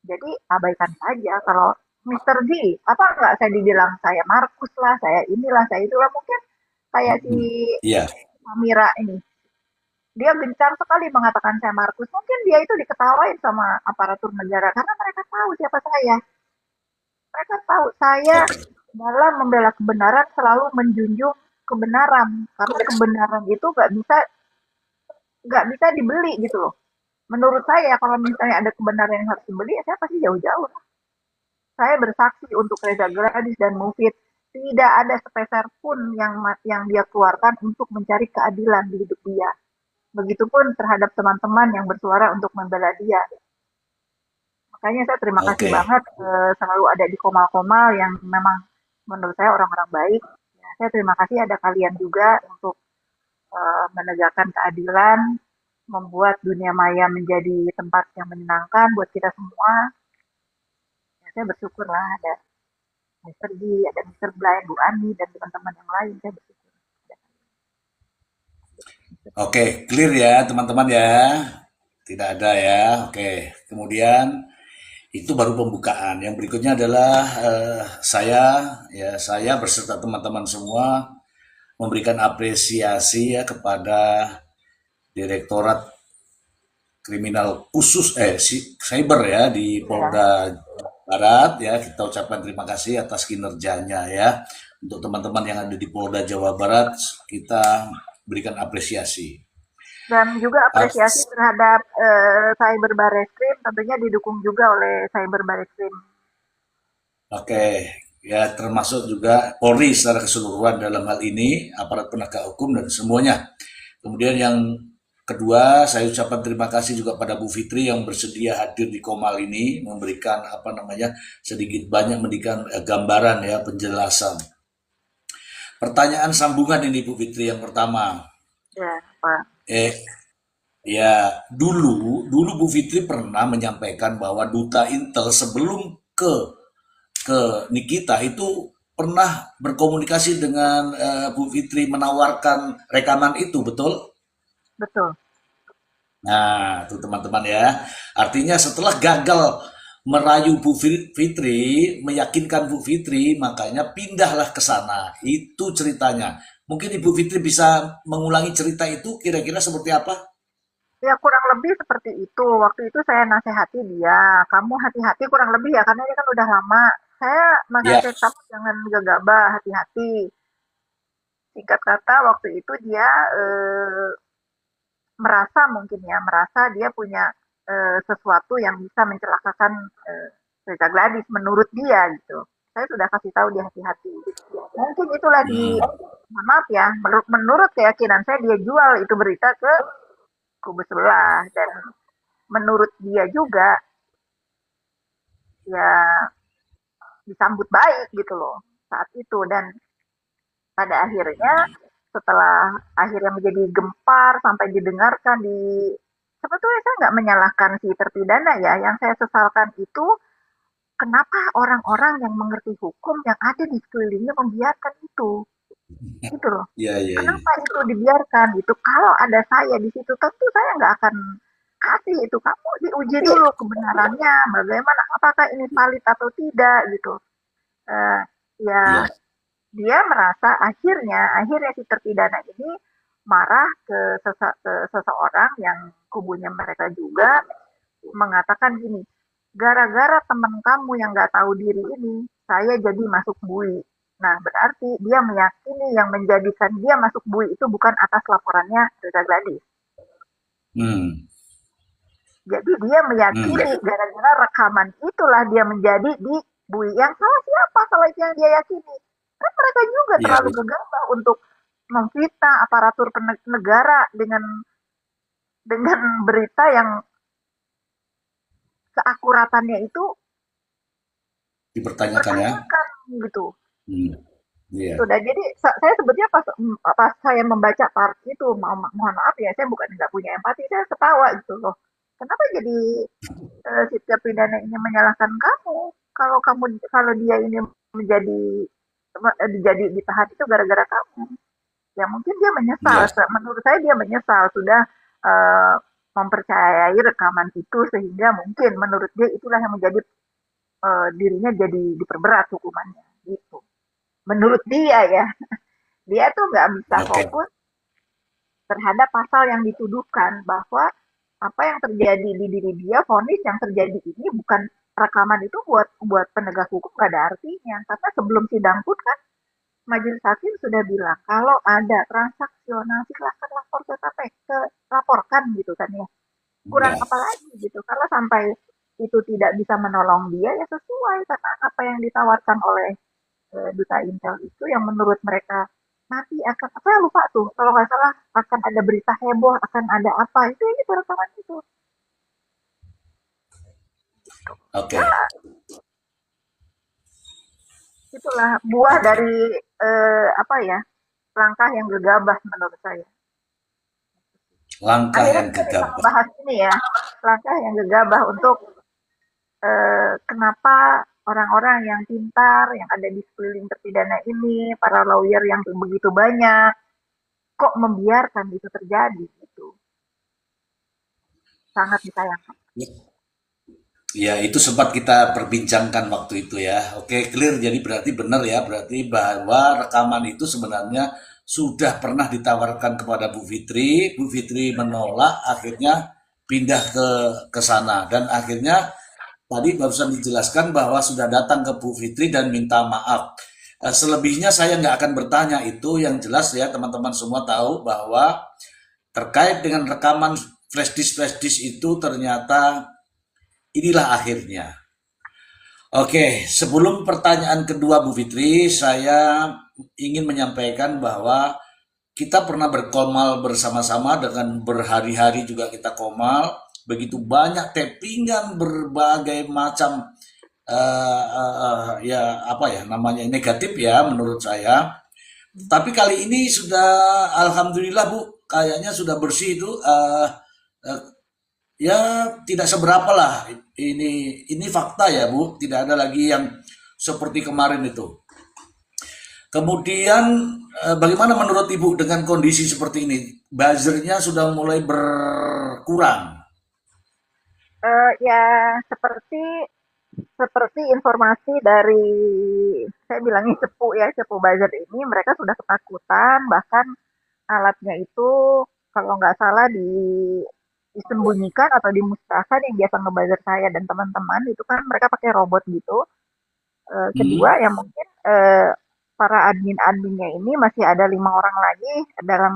Jadi abaikan saja kalau Mister G, apa enggak saya dibilang saya Markus lah, saya inilah, saya itulah, mungkin kayak si Iya. Amira ini. Dia gencar sekali mengatakan saya Markus. Mungkin dia itu diketawain sama aparatur negara karena mereka tahu siapa saya. Mereka tahu saya Oke. dalam membela kebenaran selalu menjunjung kebenaran karena kebenaran itu nggak bisa dibeli gitu loh. Menurut saya kalau misalnya ada kebenaran yang harus dibeli, ya saya pasti jauh-jauh. Saya bersaksi untuk Reza Gladys dan Mufid, tidak ada sepeser pun yang dia keluarkan untuk mencari keadilan di hidup dia. Begitupun terhadap teman-teman yang bersuara untuk membela dia. Makanya saya terima kasih Oke. banget selalu ada di Komal-Komal yang memang menurut saya orang-orang baik. Ya, saya terima kasih ada kalian juga untuk menegakkan keadilan, membuat dunia maya menjadi tempat yang menyenangkan buat kita semua. Ya, saya bersyukur lah ada Mr. G, ada Mr. Blind, Bu Ani, dan teman-teman yang lain. Saya bersyukur. Oke, clear ya teman-teman ya. Tidak ada ya. Oke. Kemudian itu baru pembukaan. Yang berikutnya adalah saya beserta teman-teman semua memberikan apresiasi ya kepada Direktorat Kriminal Khusus Cyber ya di Ya, Polda Jawa Barat ya. Kita ucapkan terima kasih atas kinerjanya ya. Untuk teman-teman yang ada di Polda Jawa Barat, kita berikan apresiasi. dan juga apresiasi Ap- terhadap Cyber Barreskrim, tentunya didukung juga oleh Cyber Barreskrim. Oke, ya termasuk juga Polri secara keseluruhan dalam hal ini, aparat penegak hukum dan semuanya. Kemudian yang kedua, saya ucapkan terima kasih juga pada Bu Fitri yang bersedia hadir di Komal ini, memberikan sedikit banyak memberikan gambaran ya, penjelasan. Pertanyaan sambungan ini Bu Fitri yang pertama. Ya, Pak. Eh, ya dulu Bu Fitri pernah menyampaikan bahwa Duta Intel sebelum ke Nikita itu pernah berkomunikasi dengan Bu Fitri menawarkan rekaman itu, betul? Betul. Nah, itu teman-teman ya. Artinya setelah gagal merayu Bu Fitri, meyakinkan Bu Fitri, makanya pindahlah ke sana. Itu ceritanya. Mungkin Ibu Fitri bisa mengulangi cerita itu kira-kira seperti apa? Ya kurang lebih seperti itu. Waktu itu saya nasihati dia, kamu hati-hati kurang lebih ya, karena ini kan udah lama. Saya Ya, menasihati kamu jangan gegabah, hati-hati. Singkat kata waktu itu dia merasa mungkin ya, merasa dia punya sesuatu yang bisa mencelakakan Reza Gladys menurut dia gitu. Saya sudah kasih tahu dia hati-hati. Mungkin itulah hmm, mohon maaf ya, menurut keyakinan saya dia jual itu berita ke kubu sebelah dan menurut dia juga ya disambut baik gitu loh saat itu dan pada akhirnya setelah akhirnya menjadi gempar sampai didengarkan di sebetulnya saya nggak menyalahkan si terpidana ya yang saya sesalkan itu kenapa orang-orang yang mengerti hukum yang ada di sekelilingnya membiarkan itu gitu loh ya, ya, ya. kenapa itu dibiarkan gitu kalau ada saya di situ tentu saya nggak akan kasih itu kamu diuji dulu kebenarannya bagaimana apakah ini valid atau tidak gitu. Eh, ya Ya. dia merasa akhirnya si terpidana ini marah ke seseorang yang kubunya mereka juga mengatakan gini, gara-gara teman kamu yang nggak tahu diri ini, saya jadi masuk bui. Nah, berarti dia meyakini yang menjadikan dia masuk bui itu bukan atas laporannya Reza Gladys. Hmm, Jadi dia hmm, meyakini gara-gara rekaman itulah dia menjadi di bui. Yang salah siapa kalau itu yang dia yakini? Kan mereka juga ya, terlalu gegabah untuk memfitnah aparatur negara dengan berita yang keakuratannya itu dipertanyakan ya. dipertanyakan gitu. Hmm, iya. Sudah jadi saya sebetulnya pas saya membaca part itu mohon maaf ya saya bukan nggak punya empati saya ketawa gitu loh. Kenapa jadi si terpidana ini menyalahkan kamu? Kalau dia ini menjadi jadi ditahan itu gara-gara kamu. Ya mungkin dia menyesal. Iya. Menurut saya dia menyesal sudah eh, mempercayai rekaman itu sehingga mungkin menurut dia itulah yang menjadi dirinya jadi diperberat hukumannya gitu. Menurut dia ya, dia tuh nggak bisa Oke. fokus terhadap pasal yang dituduhkan bahwa apa yang terjadi di diri dia, vonis yang terjadi ini bukan rekaman itu buat penegak hukum gak ada artinya karena sebelum sidang pun kan majelis hakim sudah bilang kalau ada transaksional silahkan lapor ke KPK, laporkan gitu kan ya. Kurang Ya. apa lagi gitu. Kalau sampai itu tidak bisa menolong dia ya sesuai karena apa yang ditawarkan oleh duta intel itu yang menurut mereka nanti akan saya lupa tuh kalau nggak salah akan ada berita heboh akan ada apa itu ini rekaman itu Oke. ya itulah buah dari apa ya langkah yang gegabah menurut saya. Langkah Akhirnya yang kita bisa gegabah. membahas ini ya, langkah yang gegabah untuk kenapa orang-orang yang pintar, yang ada di sekeliling terpidana ini, para lawyer yang begitu banyak, kok membiarkan itu terjadi gitu. Sangat disayangkan. Ya, itu sempat kita perbincangkan waktu itu ya. Oke, clear. Jadi berarti benar ya. Berarti bahwa rekaman itu sebenarnya sudah pernah ditawarkan kepada Bu Fitri. Bu Fitri menolak, akhirnya pindah ke sana. Dan akhirnya tadi barusan dijelaskan bahwa sudah datang ke Bu Fitri dan minta maaf. Selebihnya saya nggak akan bertanya itu. Yang jelas ya teman-teman semua tahu bahwa terkait dengan rekaman flash disk itu ternyata inilah akhirnya. Oke, sebelum pertanyaan kedua Bu Fitri, saya ingin menyampaikan bahwa kita pernah berkomal bersama-sama dengan berhari-hari juga kita komal. Begitu banyak tappingan berbagai macam ya apa ya namanya negatif ya menurut saya. Tapi kali ini sudah alhamdulillah Bu, kayaknya sudah bersih itu. Eh, Ya tidak seberapa lah. Ini fakta ya Bu, tidak ada lagi yang seperti kemarin itu. Kemudian bagaimana menurut Ibu dengan kondisi seperti ini? Buzzernya sudah mulai berkurang. Ya seperti seperti informasi dari, saya bilangnya cepu ya, cepu buzzer ini, mereka sudah ketakutan, bahkan alatnya itu kalau nggak salah disembunyikan atau dimusnahkan. Yang biasa ngebuzzer saya dan teman-teman itu kan mereka pakai robot gitu. Kedua Hmm? yang mungkin para admin-adminnya ini masih ada 5 orang lagi dalam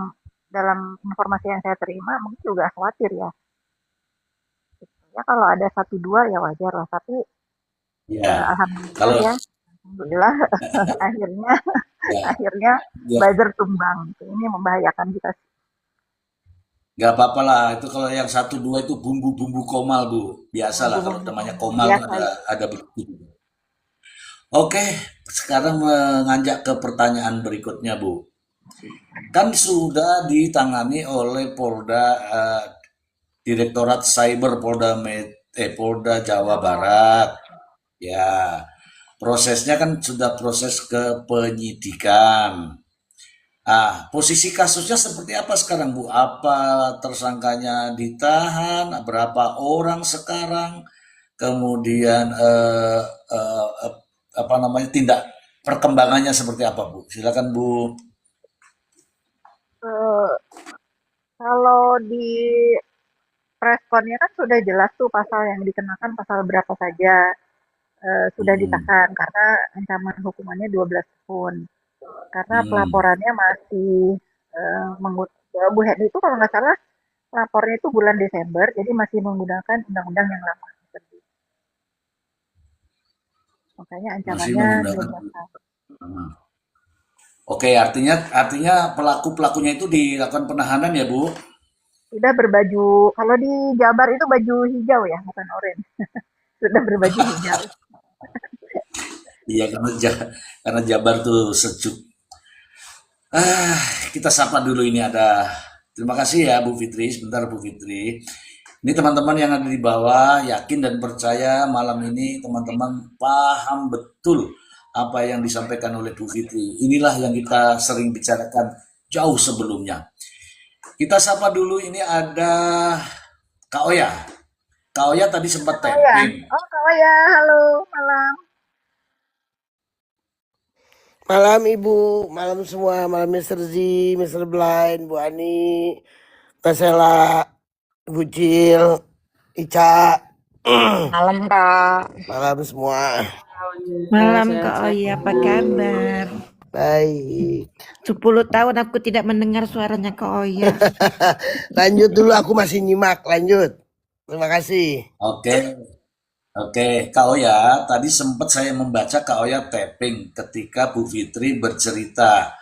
dalam informasi yang saya terima, mungkin juga khawatir ya. Ya kalau ada satu dua ya wajar lah, tapi Ya, alhamdulillah kalau ya, alhamdulillah akhirnya ya, akhirnya ya buzzer tumbang. Ini membahayakan kita. nggak apa-apa lah. Itu kalau yang satu dua itu bumbu-bumbu komal Bu. Biasalah kalau Bumbu-bumbu namanya komal komal tuh biasa ya. ada begitu. Oke, sekarang menganjak ke pertanyaan berikutnya Bu. Kan sudah ditangani oleh Polda Direktorat Cyber Polda Jawa Barat. Ya, prosesnya kan sudah proses ke penyidikan. Ah, posisi kasusnya seperti apa sekarang, Bu? Apa tersangkanya ditahan? Berapa orang sekarang? Kemudian apa namanya tindak perkembangannya seperti apa, Bu? Silakan, Bu. Eh, Kalau di responnya kan sudah jelas tuh pasal yang dikenakan, pasal berapa saja, sudah Hmm, ditahan karena ancaman hukumannya 12 tahun. Karena hmm, pelaporannya masih Bu Hedi itu kalau nggak salah lapornya itu bulan Desember, jadi masih menggunakan undang-undang yang lama. Makanya masih ancamannya menggunakan. 12 tahun. Hmm. Oke, artinya pelaku-pelakunya itu dilakukan penahanan ya, Bu? Sudah berbaju, kalau di Jabar itu baju hijau ya, bukan orange. Sudah berbaju hijau. Iya, karena Jabar tuh sejuk. Ah, kita sapa dulu ini ada. Terima kasih ya Bu Fitri, sebentar Bu Fitri. Ini teman-teman yang ada di bawah, yakin dan percaya malam ini teman-teman paham betul apa yang disampaikan oleh Bu Fitri. Inilah yang kita sering bicarakan jauh sebelumnya. Kita sapa dulu ini ada Kak Oya. Kak Oya tadi sempat Kak ya? tapping. Oh, Kak ya, halo, malam. Malam Ibu, malam semua, malam Mr. Z, Mr. Blind, Bu Ani, Kasela, Ibu Cil, Ica, Malam Kak. malam semua. Malam Kak Sehat-sehat Oya, apa Bu. kabar? Baik. 10 tahun aku tidak mendengar suaranya Kak Oya. Lanjut dulu, aku masih nyimak, lanjut. Terima kasih. Oke, oke, Kak Oya, tadi sempat saya membaca Kak Oya tapping ketika Bu Fitri bercerita.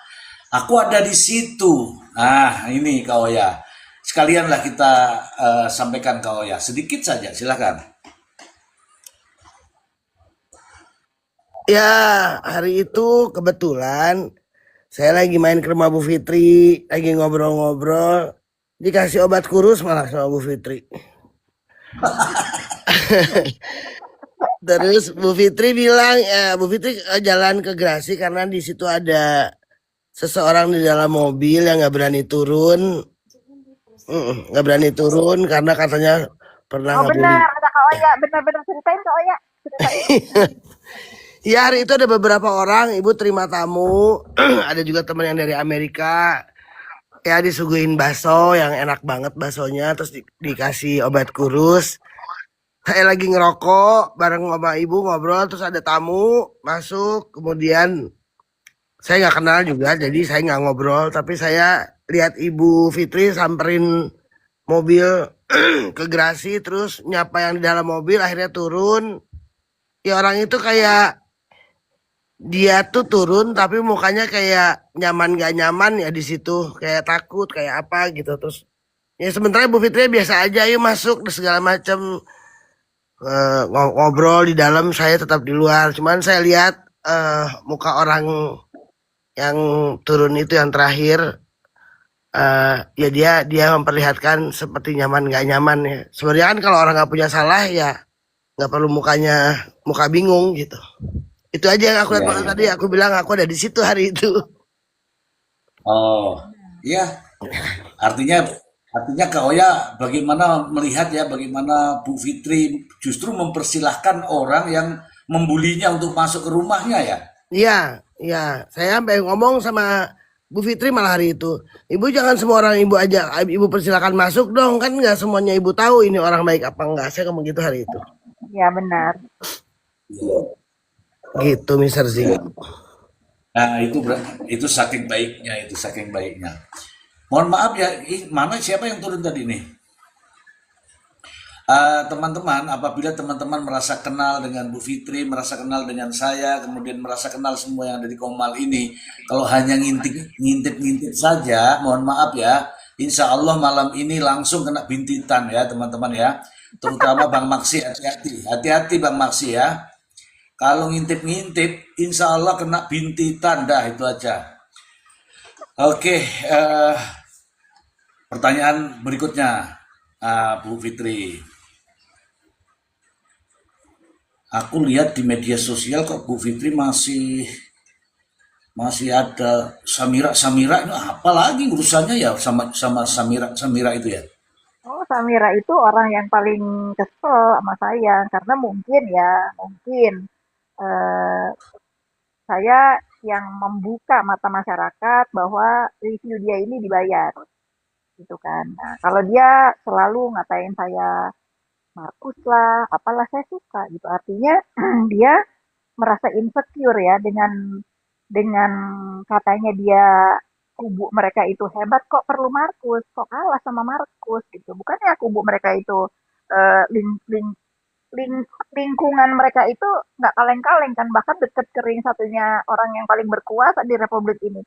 Aku ada di situ. Nah, ini Kak Oya. Sekalianlah kita sampaikan Kak Oya. Sedikit saja, silakan. Ya, hari itu kebetulan saya lagi main ke rumah Bu Fitri, lagi ngobrol-ngobrol, dikasih obat kurus malah sama Bu Fitri. Terus Bu Fitri bilang, ya Bu Fitri jalan ke Grasi karena di situ ada seseorang di dalam mobil yang nggak berani turun, nggak berani turun karena katanya pernah Oh ngebully. benar, ada Kak Oya, benar-benar ceritain Kak Oya, ceritain. Ya hari itu ada beberapa orang, Ibu terima tamu, ada juga teman yang dari Amerika, ya disuguhin bakso yang enak banget baksonya, terus dikasih obat kurus. Saya lagi ngerokok bareng sama ibu ngobrol, terus ada tamu masuk, kemudian saya nggak kenal juga, jadi saya nggak ngobrol, tapi saya lihat Ibu Fitri samperin mobil ke Grasi, terus nyapa yang di dalam mobil, akhirnya turun. Ya orang itu kayak dia tuh turun, tapi mukanya kayak nyaman gak nyaman ya di situ, kayak takut, kayak apa gitu. Terus ya sementara Bu Fitri biasa aja, yuk masuk dan segala macam. Ngobrol di dalam, saya tetap di luar. Cuman saya lihat muka orang yang turun itu yang terakhir, ya dia memperlihatkan seperti nyaman nggak nyaman ya. Sebenarnya kan kalau orang nggak punya salah ya nggak perlu muka bingung gitu. Itu aja yang aku lihat Iya, waktu iya. tadi. Aku bilang aku ada di situ hari itu. Oh, iya. Artinya Artinya Kak Oya bagaimana melihat ya bagaimana Bu Fitri justru mempersilahkan orang yang membulinya untuk masuk ke rumahnya ya. Iya, iya. Saya sampai ngomong sama Bu Fitri malah hari itu. Ibu jangan semua orang ibu ajak, ibu persilakan masuk dong. Kan nggak semuanya ibu tahu ini orang baik apa enggak. Saya ngomong gitu hari itu. Ya benar. Gitu, Mister Z. Nah, itu saking baiknya, itu saking baiknya. Mohon maaf ya, mana siapa yang turun tadi nih? Teman-teman, apabila teman-teman merasa kenal dengan Bu Fitri, merasa kenal dengan saya, kemudian merasa kenal semua yang ada di Komal ini, kalau hanya ngintip-ngintip saja, mohon maaf ya, insya Allah malam ini langsung kena bintitan ya teman-teman ya. Terutama Bang Maksi, hati-hati Bang Maksi ya. Kalau ngintip-ngintip, insya Allah kena bintitan dah, itu aja. Oke, pertanyaan berikutnya, Bu Fitri. Aku lihat di media sosial kok Bu Fitri masih ada Samira ini apa lagi urusannya ya sama Samira itu ya? Oh, Samira itu orang yang paling kesel sama saya karena mungkin eh, saya yang membuka mata masyarakat bahwa review dia ini dibayar, gitu kan. Nah, kalau dia selalu ngatain saya Markus lah, apalah saya suka gitu. Artinya dia merasa insecure ya dengan katanya dia kubu mereka itu hebat kok perlu Markus, kok kalah sama Markus gitu. Bukannya kubu mereka itu eh, ling, ling, lingkungan mereka itu nggak kaleng-kaleng kan, bahkan deket kering satunya orang yang paling berkuasa di Republik ini.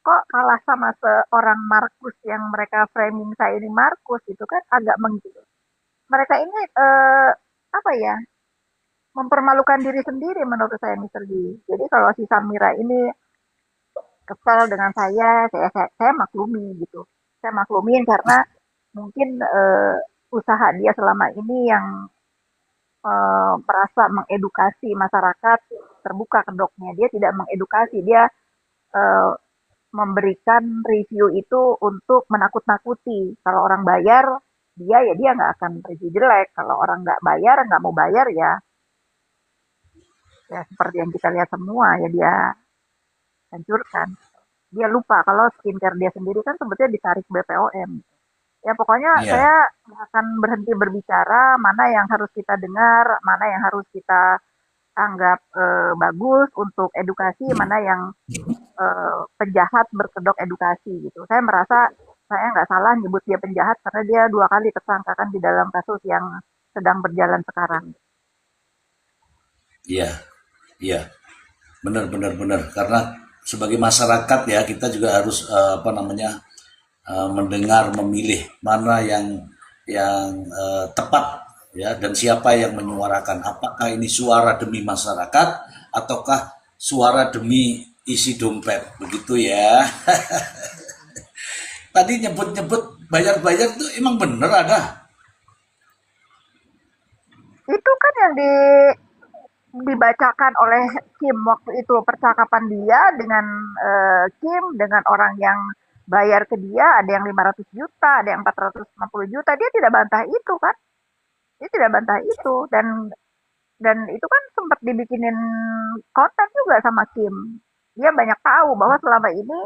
Kok kalah sama seorang Markus yang mereka framing saya ini Markus itu kan agak menggila. Mereka ini apa ya, mempermalukan diri sendiri menurut saya Mister G. Jadi kalau si Samira ini kesal dengan saya maklumi gitu. Saya maklumin karena mungkin usaha dia selama ini yang merasa mengedukasi masyarakat terbuka kedoknya. Dia tidak mengedukasi, dia eh, memberikan review itu untuk menakut-nakuti. Kalau orang bayar, dia nggak akan review jelek. Kalau orang nggak bayar, nggak mau bayar ya seperti yang kita lihat semua ya dia hancurkan. Dia lupa kalau skincare dia sendiri kan sebetulnya ditarik BPOM. Ya pokoknya Iya, saya nggak akan berhenti berbicara mana yang harus kita dengar, mana yang harus kita anggap bagus untuk edukasi, mana yang penjahat berkedok edukasi gitu. Saya merasa saya nggak salah nyebut dia penjahat karena dia 2 kali tersangkakan di dalam kasus yang sedang berjalan sekarang. iya, iya. Benar. Karena sebagai masyarakat ya kita juga harus apa namanya mendengar, memilih mana yang tepat ya dan siapa yang menyuarakan. Apakah ini suara demi masyarakat ataukah suara demi isi dompet begitu ya. Tadi nyebut-nyebut bayar-bayar itu emang bener ada. Itu kan yang dibacakan oleh Kim waktu itu percakapan dia dengan Kim dengan orang yang bayar ke dia ada yang 500 juta, ada yang 460 juta. Dia tidak bantah itu kan? Dia tidak bantah itu dan itu kan sempat dibikinin konten juga sama Kim. Dia banyak tahu bahwa selama ini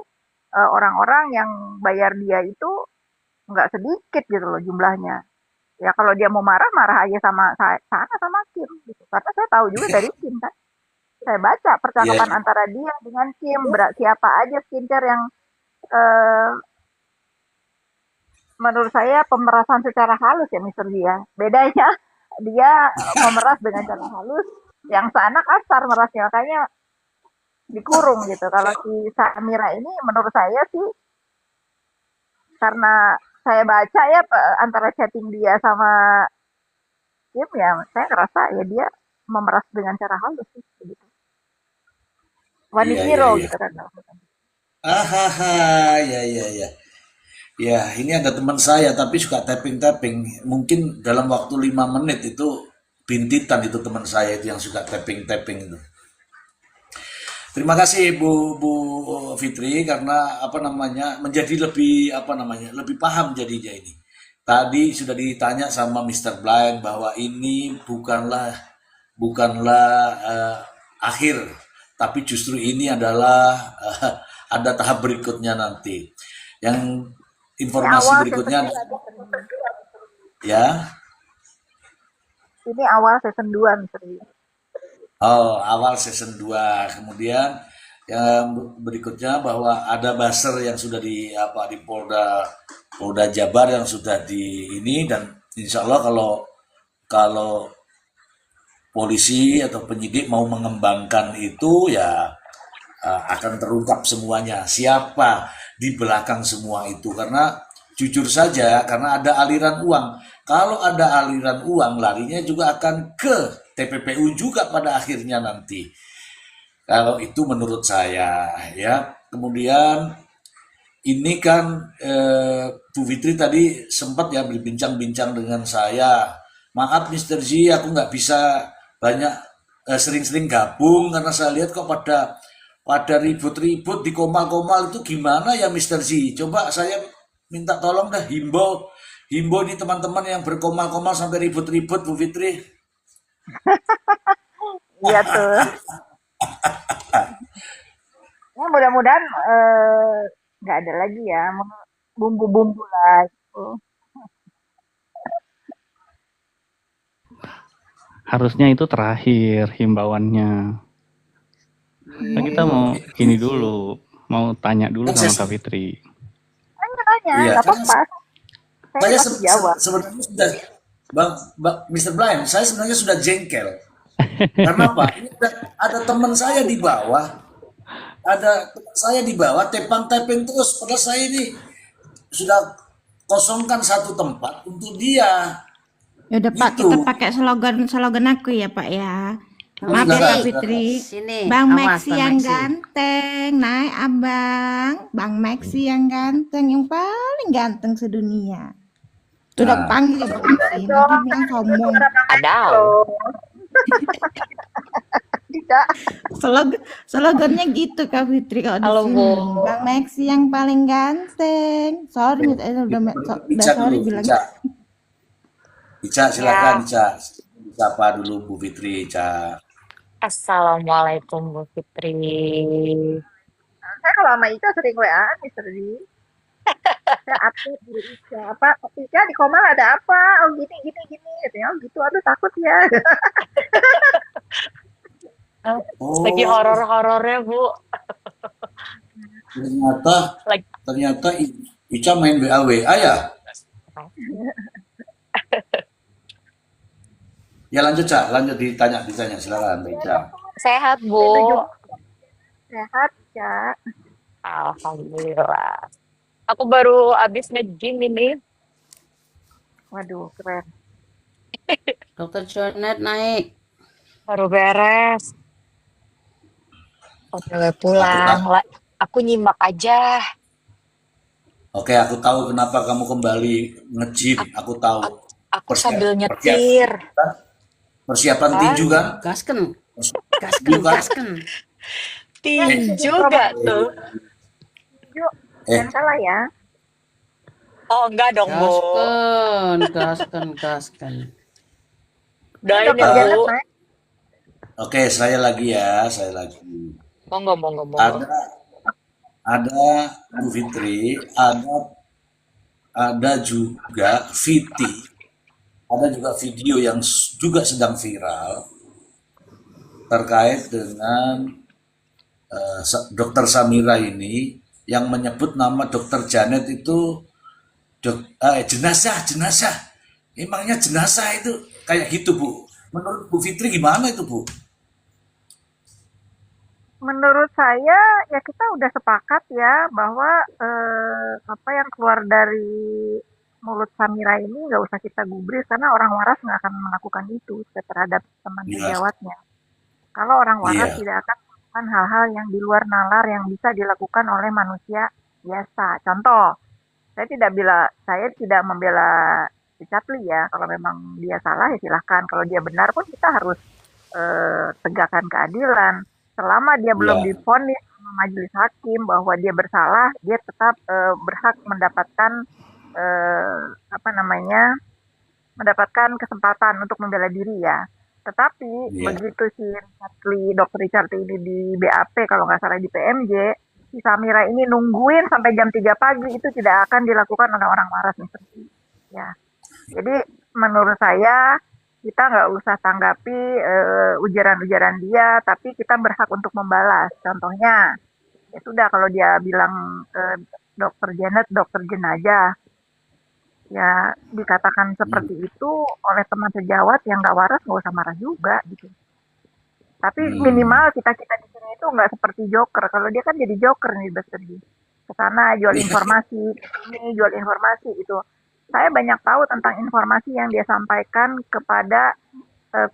orang-orang yang bayar dia itu nggak sedikit gitu loh jumlahnya. Ya kalau dia mau marah, marah aja sama sana sama Kim gitu. Karena saya tahu juga dari Kim kan. Saya baca Iya, percakapan antara dia dengan Kim, siapa aja skincare yang eh, menurut saya pemerasan secara halus ya Mister dia. Bedanya dia memeras dengan cara halus, yang sana kasar merasnya, makanya dikurung gitu. Kalau si Samira ini menurut saya sih karena saya baca ya antara chatting dia sama Kim ya, saya ngerasa ya dia memeras dengan cara halus sih gitu. Wanita iya, iya, hero iya. gitu kan. Ya. Ya, ini ada teman saya tapi suka tapping-tapping. Mungkin dalam waktu 5 menit itu bintitan itu teman saya itu yang suka tapping-tapping itu. Terima kasih Bu Fitri karena menjadi lebih lebih paham jadinya ini. Tadi sudah ditanya sama Mr. Blind bahwa ini bukanlah akhir, tapi justru ini adalah ada tahap berikutnya nanti. Yang Ini informasi awal berikutnya season 2 Mr. D. ya. Ini awal season 2 Mr. D. Oh, awal season 2. Kemudian yang berikutnya bahwa ada buzzer yang sudah di Polda Jabar yang sudah di ini, dan insya Allah kalau polisi atau penyidik mau mengembangkan itu ya akan terungkap semuanya siapa di belakang semua itu, karena jujur saja karena ada aliran uang. Kalau ada aliran uang larinya juga akan ke TPPU juga pada akhirnya nanti. Kalau itu menurut saya ya. Kemudian ini kan Bu Fitri tadi sempat ya berbincang-bincang dengan saya. Maaf Mr. Z, aku nggak bisa banyak sering-sering gabung karena saya lihat kok pada ribut-ribut di komal-komal itu gimana ya Mr. Z. Coba saya minta tolong dah himbau ini teman-teman yang berkomal-komal sampai ribut-ribut Bu Fitri. Iya tuh. Ya mudah-mudahan nggak ada lagi ya bumbu-bumbu lah gitu. Harusnya itu terakhir himbauannya. Nah, kita mau ini dulu, mau tanya dulu sama Kak Fitri. Tanya-tanya, Iya, nggak apa-apa. Saya saya pasti jawab. sebenarnya sudah Mr. Blind, saya sebenarnya sudah jengkel. Karena apa? Ini ada teman saya di bawah, tepang-tepeng terus. Padahal saya ini sudah kosongkan satu tempat untuk dia. Ya udah Pak, Gitu. kita pakai slogan aku ya Pak ya. Maaf ya Silakan, Kak Fitri. Sini, Bang awas, Maxi Bang yang Maxi. ganteng, naik abang. Bang Maxi yang ganteng, yang paling ganteng sedunia. Tuh udah Nah. panggil ya Bang Maxi. Nanti bilang sombong. Ada. Tidak. Slogannya gitu Kak Fitri kalau di Halo, sini. Bu. Bang Maxi yang paling ganteng. Sorry, udah sorry bilang. Ica, silakan Ica. Siapa dulu Bu Fitri, Ica. Assalamualaikum Bu Fitri. Saya kalau sama Ica sering WA Mr. D. Saya update dari Ica. Ica di Komal ada apa? Oh gini. Gitu ya. Oh gitu, aduh takut ya. Lagi horor-horornya Bu. Ternyata Ica main WA ya? Ya lanjut ditanya silakan Mbak Ica. Sehat Bu. Sehat ya. Alhamdulillah. Aku baru habis nge-gym ini. Waduh keren. Dokter Jonet naik. Baru beres. Oke, pulang. Aku nyimak aja. Oke, aku tahu kenapa kamu kembali nge-gym. Aku tahu. Aku sambil nyetir. Persiapan tinju kan? Gasken. Tinju gak tuh? Yuk, jangan salah ya. Oh enggak dong Bu. Gasken. Doain Dokter ya Janet Bu. naik. Oke, saya lagi. Monggo. Ada Bu Fitri, ada juga Viti, ada juga video yang juga sedang viral terkait dengan Dokter Samira ini yang menyebut nama Dokter Janet itu jenazah. Emangnya jenazah itu kayak gitu Bu? Menurut Bu Fitri gimana itu Bu? Menurut saya ya kita udah sepakat ya bahwa apa yang keluar dari mulut Samira ini nggak usah kita gubris karena orang waras nggak akan melakukan itu terhadap teman sejawatnya. Kalau orang waras tidak akan melakukan hal-hal yang di luar nalar yang bisa dilakukan oleh manusia biasa. Contoh, saya tidak membela Richard Lee ya. Kalau memang dia salah ya silahkan. Kalau dia benar pun kita harus tegakkan keadilan. Selama dia belum Ya. divonis sama majelis hakim bahwa dia bersalah, dia tetap berhak mendapatkan apa namanya, mendapatkan kesempatan untuk membela diri ya. Tetapi Iya. begitu si Dr. Richard ini di BAP kalau nggak salah di PMJ, si Samira ini nungguin sampai jam 3 pagi itu tidak akan dilakukan oleh orang waras nih. Ya. Jadi menurut saya kita nggak usah tanggapi ujaran-ujaran dia, tapi kita berhak untuk membalas. Contohnya, ya sudah kalau dia bilang dokter Janet, dokter jenazah, ya dikatakan seperti itu oleh teman sejawat yang nggak waras nggak usah marah juga gitu. Tapi minimal kita di sini itu nggak seperti Joker. Kalau dia kan jadi Joker nih bersedih. Ke sana jual informasi, ke sini jual informasi itu. Saya banyak tahu tentang informasi yang dia sampaikan kepada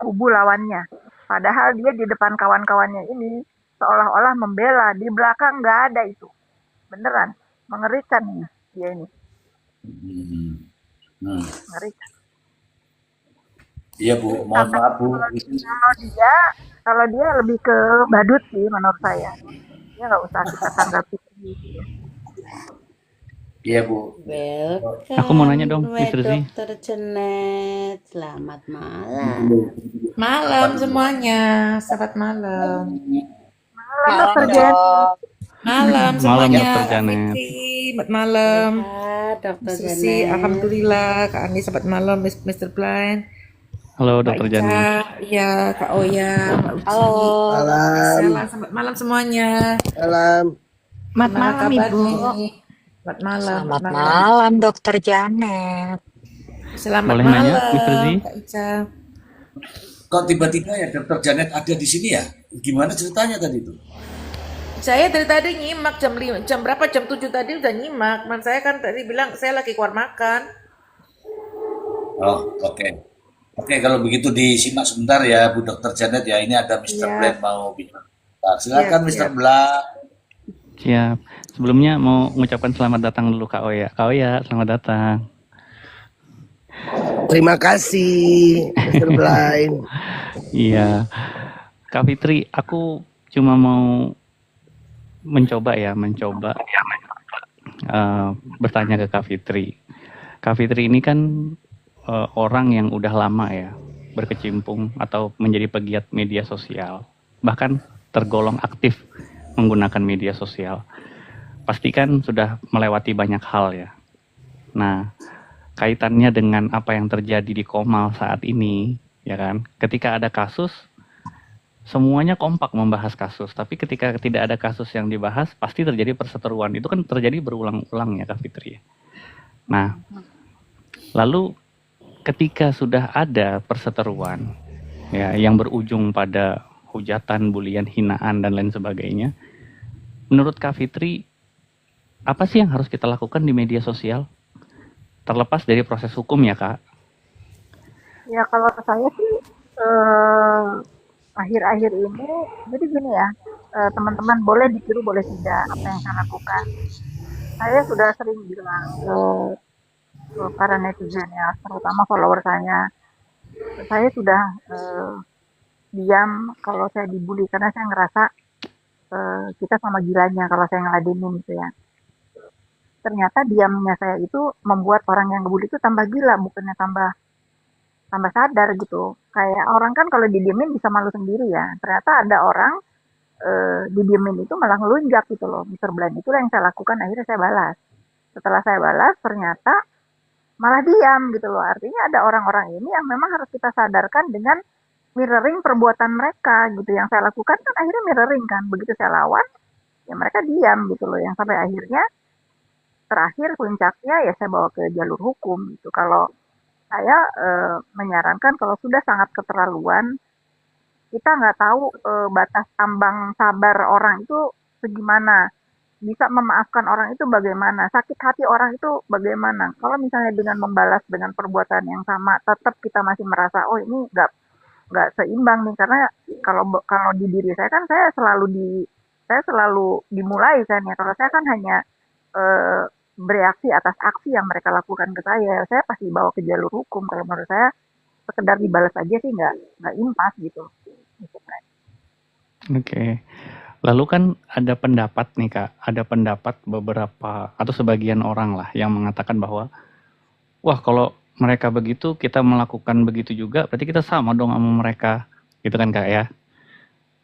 kubu lawannya. Padahal dia di depan kawan-kawannya ini seolah-olah membela, di belakang nggak ada itu. Beneran, mengerikan nih dia ini, Hmm. mengerikan. Iya Bu, mohon maaf Bu. Kalau dia lebih ke badut sih menurut saya. Dia nggak usah kita tanggapi. Iya Bu. Aku mau nanya Welcome, dong, Mr. Z. Dokter Janet. Selamat malam. Malam semuanya, selamat malam. Malam Dokter Jen. Malam Malam, semuanya, Dr. Kak Janet. Fitri, selamat malam. Sehat, Dokter Susi, Janet. alhamdulillah. Kak Ani, selamat malam. Mr. Blind, Halo, Mbak Dr. Ica, Janet. iya, Kak Oya, Mbak Uci, Malam, Sela, selamat malam semuanya. malam. Selamat Gimana malam, Ibu. kabarnya? Selamat malam, Selamat malam, Dokter Janet. Selamat Boleh nanya, Mr. Z? malam, Kak Ica. Kok tiba-tiba ya Dokter Janet ada di sini ya? Gimana ceritanya tadi itu? Saya dari tadi nyimak jam berapa? Jam 7 tadi udah nyimak. Man saya kan tadi bilang saya lagi keluar makan. Oh, oke. Oke, kalau begitu disimak sebentar ya Bu Dokter Janet ya. Ini ada Mr. Iya. Blend mau bicara. Nah, silakan Siap, Mr. siap. Blend. Siap. Sebelumnya mau mengucapkan selamat datang dulu Kak Oya. Kak Oya, selamat datang. Terima kasih, Mr. Blind. Iya. Kak Fitri, aku cuma mau mencoba bertanya ke Kak Fitri. Kak Fitri ini kan orang yang udah lama ya berkecimpung atau menjadi pegiat media sosial, bahkan tergolong aktif menggunakan media sosial. Pasti kan sudah melewati banyak hal ya. Nah, kaitannya dengan apa yang terjadi di Komal saat ini, ya kan? Ketika ada kasus, semuanya kompak membahas kasus, tapi ketika tidak ada kasus yang dibahas, pasti terjadi perseteruan. Itu kan terjadi berulang-ulang ya, Kak Fitri. Nah, lalu ketika sudah ada perseteruan, ya, yang berujung pada hujatan, bulian, hinaan, dan lain sebagainya, menurut Kak Fitri, apa sih yang harus kita lakukan di media sosial? Terlepas dari proses hukum ya, Kak. Ya kalau saya sih akhir-akhir ini, jadi gini ya, teman-teman boleh ditiru boleh tidak apa yang saya lakukan. Saya sudah sering bilang ke para netizen ya, terutama follower saya sudah diam kalau saya dibully karena saya ngerasa kita sama gilanya kalau saya ngeladenin gitu ya. Ternyata diamnya saya itu membuat orang yang ngebully itu tambah gila, bukannya tambah sadar gitu. Kayak orang kan kalau didiemin bisa malu sendiri ya. Ternyata ada orang didiemin itu malah ngelunjak gitu loh. Mr. Blind itulah yang saya lakukan, akhirnya saya balas. Setelah saya balas ternyata malah diam gitu loh. Artinya ada orang-orang ini yang memang harus kita sadarkan dengan mirroring perbuatan mereka gitu. Yang saya lakukan kan akhirnya mirroring kan. Begitu saya lawan, ya mereka diam gitu loh. Yang sampai akhirnya terakhir puncaknya ya saya bawa ke jalur hukum gitu. Kalau saya menyarankan kalau sudah sangat keterlaluan, kita nggak tahu batas ambang sabar orang itu segimana. Bisa memaafkan orang itu bagaimana, sakit hati orang itu bagaimana. Kalau misalnya dengan membalas dengan perbuatan yang sama, tetap kita masih merasa oh ini nggak seimbang nih, karena kalau di diri saya kan saya selalu dimulai kan ya. Kalau saya kan hanya bereaksi atas aksi yang mereka lakukan ke saya pasti bawa ke jalur hukum. Kalau menurut saya sekedar dibalas aja sih nggak impas gitu. Oke. Lalu kan ada pendapat nih Kak, ada pendapat beberapa atau sebagian orang lah yang mengatakan bahwa, wah kalau mereka begitu, kita melakukan begitu juga, berarti kita sama dong sama mereka, gitu kan Kak ya?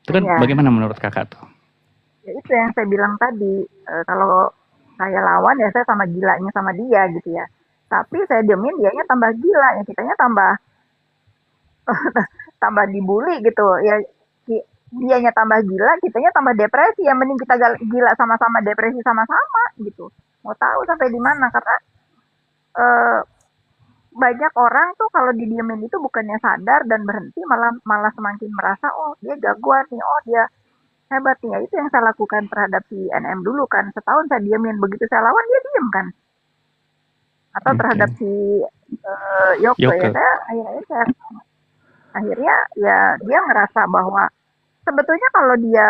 Itu kan Iya, bagaimana menurut Kakak tuh? ya itu yang saya bilang tadi. Kalau saya lawan ya saya sama gilanya sama dia gitu ya. Tapi saya diemin dianya tambah gila, ya kitanya tambah tambah dibully gitu. Ya dianya tambah gila, kitanya tambah depresi. Ya mending kita gila sama-sama, depresi sama-sama gitu. Mau tahu sampai di mana? Karena eh, banyak orang tuh kalau didiemin itu bukannya sadar dan berhenti, malah malah semakin merasa oh dia jagoan nih, oh dia hebat nih. Ya itu yang saya lakukan terhadap si NM dulu kan. Setahun saya diemin, begitu saya lawan dia diem kan. Atau terhadap Oke. si Yoko ya, Yoke. saya akhirnya ya dia ngerasa bahwa sebetulnya kalau dia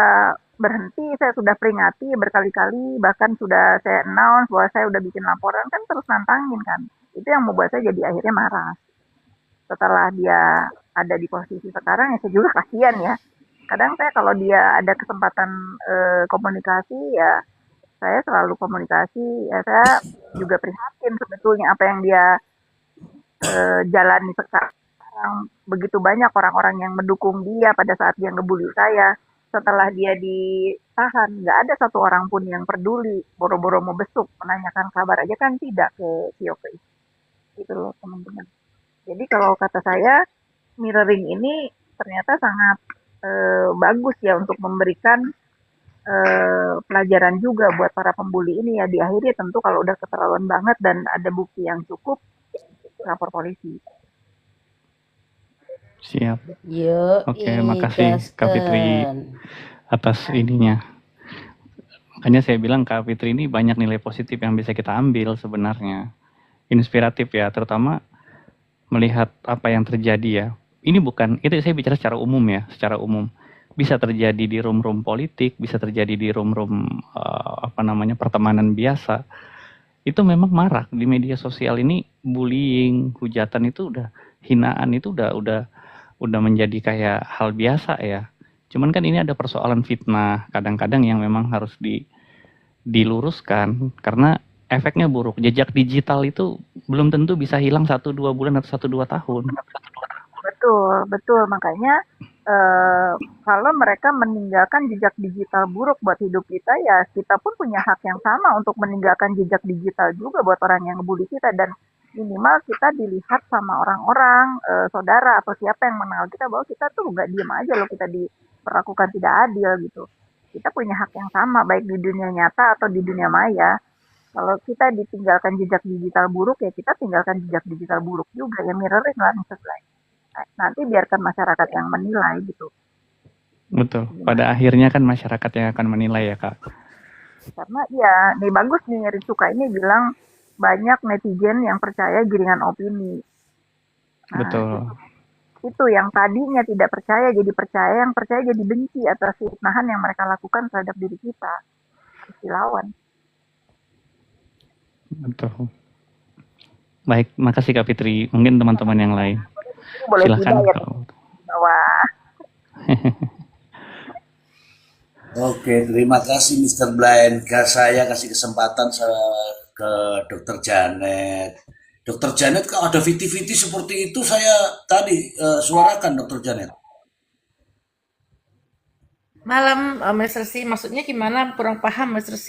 berhenti, saya sudah peringati berkali-kali, bahkan sudah saya announce bahwa saya udah bikin laporan, kan terus nantangin kan. Itu yang membuat saya jadi akhirnya marah. Setelah dia ada di posisi sekarang, ya saya juga kasihan ya. Kadang saya kalau dia ada kesempatan komunikasi, ya saya selalu komunikasi. Ya saya juga prihatin sebetulnya apa yang dia jalani sekarang. Begitu banyak orang-orang yang mendukung dia pada saat dia ngebully saya. Setelah dia ditahan, nggak ada satu orang pun yang peduli. Boro-boro mau besuk, menanyakan kabar aja kan tidak ke Kyoke. Gitu loh teman-teman. Jadi kalau kata saya, mirroring ini ternyata sangat bagus ya untuk memberikan pelajaran juga buat para pembuli ini ya. Diakhiri tentu kalau udah keterlaluan banget dan ada bukti yang cukup, lapor polisi. Siap. Oke, Yoi, makasih Kak Fitri gasken. atas ininya. Makanya saya bilang Kak Fitri ini banyak nilai positif yang bisa kita ambil sebenarnya. Inspiratif ya, terutama melihat apa yang terjadi ya. Ini bukan, itu saya bicara secara umum ya, secara umum. Bisa terjadi di room-room politik, bisa terjadi di room-room pertemanan biasa. Itu memang marak di media sosial ini, bullying, hujatan itu udah, hinaan itu udah menjadi kayak hal biasa ya. Cuman kan ini ada persoalan fitnah kadang-kadang yang memang harus diluruskan karena efeknya buruk. Jejak digital itu belum tentu bisa hilang 1-2 bulan atau 1-2 tahun. Betul, betul. Makanya kalau mereka meninggalkan jejak digital buruk buat hidup kita, ya kita pun punya hak yang sama untuk meninggalkan jejak digital juga buat orang yang ngebully kita. Dan minimal kita dilihat sama orang-orang, saudara atau siapa yang mengenal kita bahwa kita tuh nggak diem aja loh, kita diperlakukan tidak adil gitu. Kita punya hak yang sama baik di dunia nyata atau di dunia maya. Kalau kita ditinggalkan jejak digital buruk, ya kita tinggalkan jejak digital buruk juga. Ya mirroring lah sesuai. Nanti biarkan masyarakat yang menilai gitu. Betul. Gimana? Pada akhirnya kan masyarakat yang akan menilai ya Kak. Karena ya, nih bagus nih Ritsuka ini bilang banyak netizen yang percaya giringan opini. Nah, Betul. itu yang tadinya tidak percaya jadi percaya, yang percaya jadi benci atas fitnahan yang mereka lakukan terhadap diri kita. Harus dilawan. Betul. Baik, makasih Kak Fitri. Mungkin teman-teman yang lain. Boleh Silakan tidak ya kalau di bawah. Oke, terima kasih Mr. Blind. Saya kasih kesempatan ke Dr. Janet. Dr. Janet, kalau ada viti-viti seperti itu saya tadi suarakan Dr. Janet. Malam, Mr. C. Maksudnya gimana? Kurang paham, Mr. C.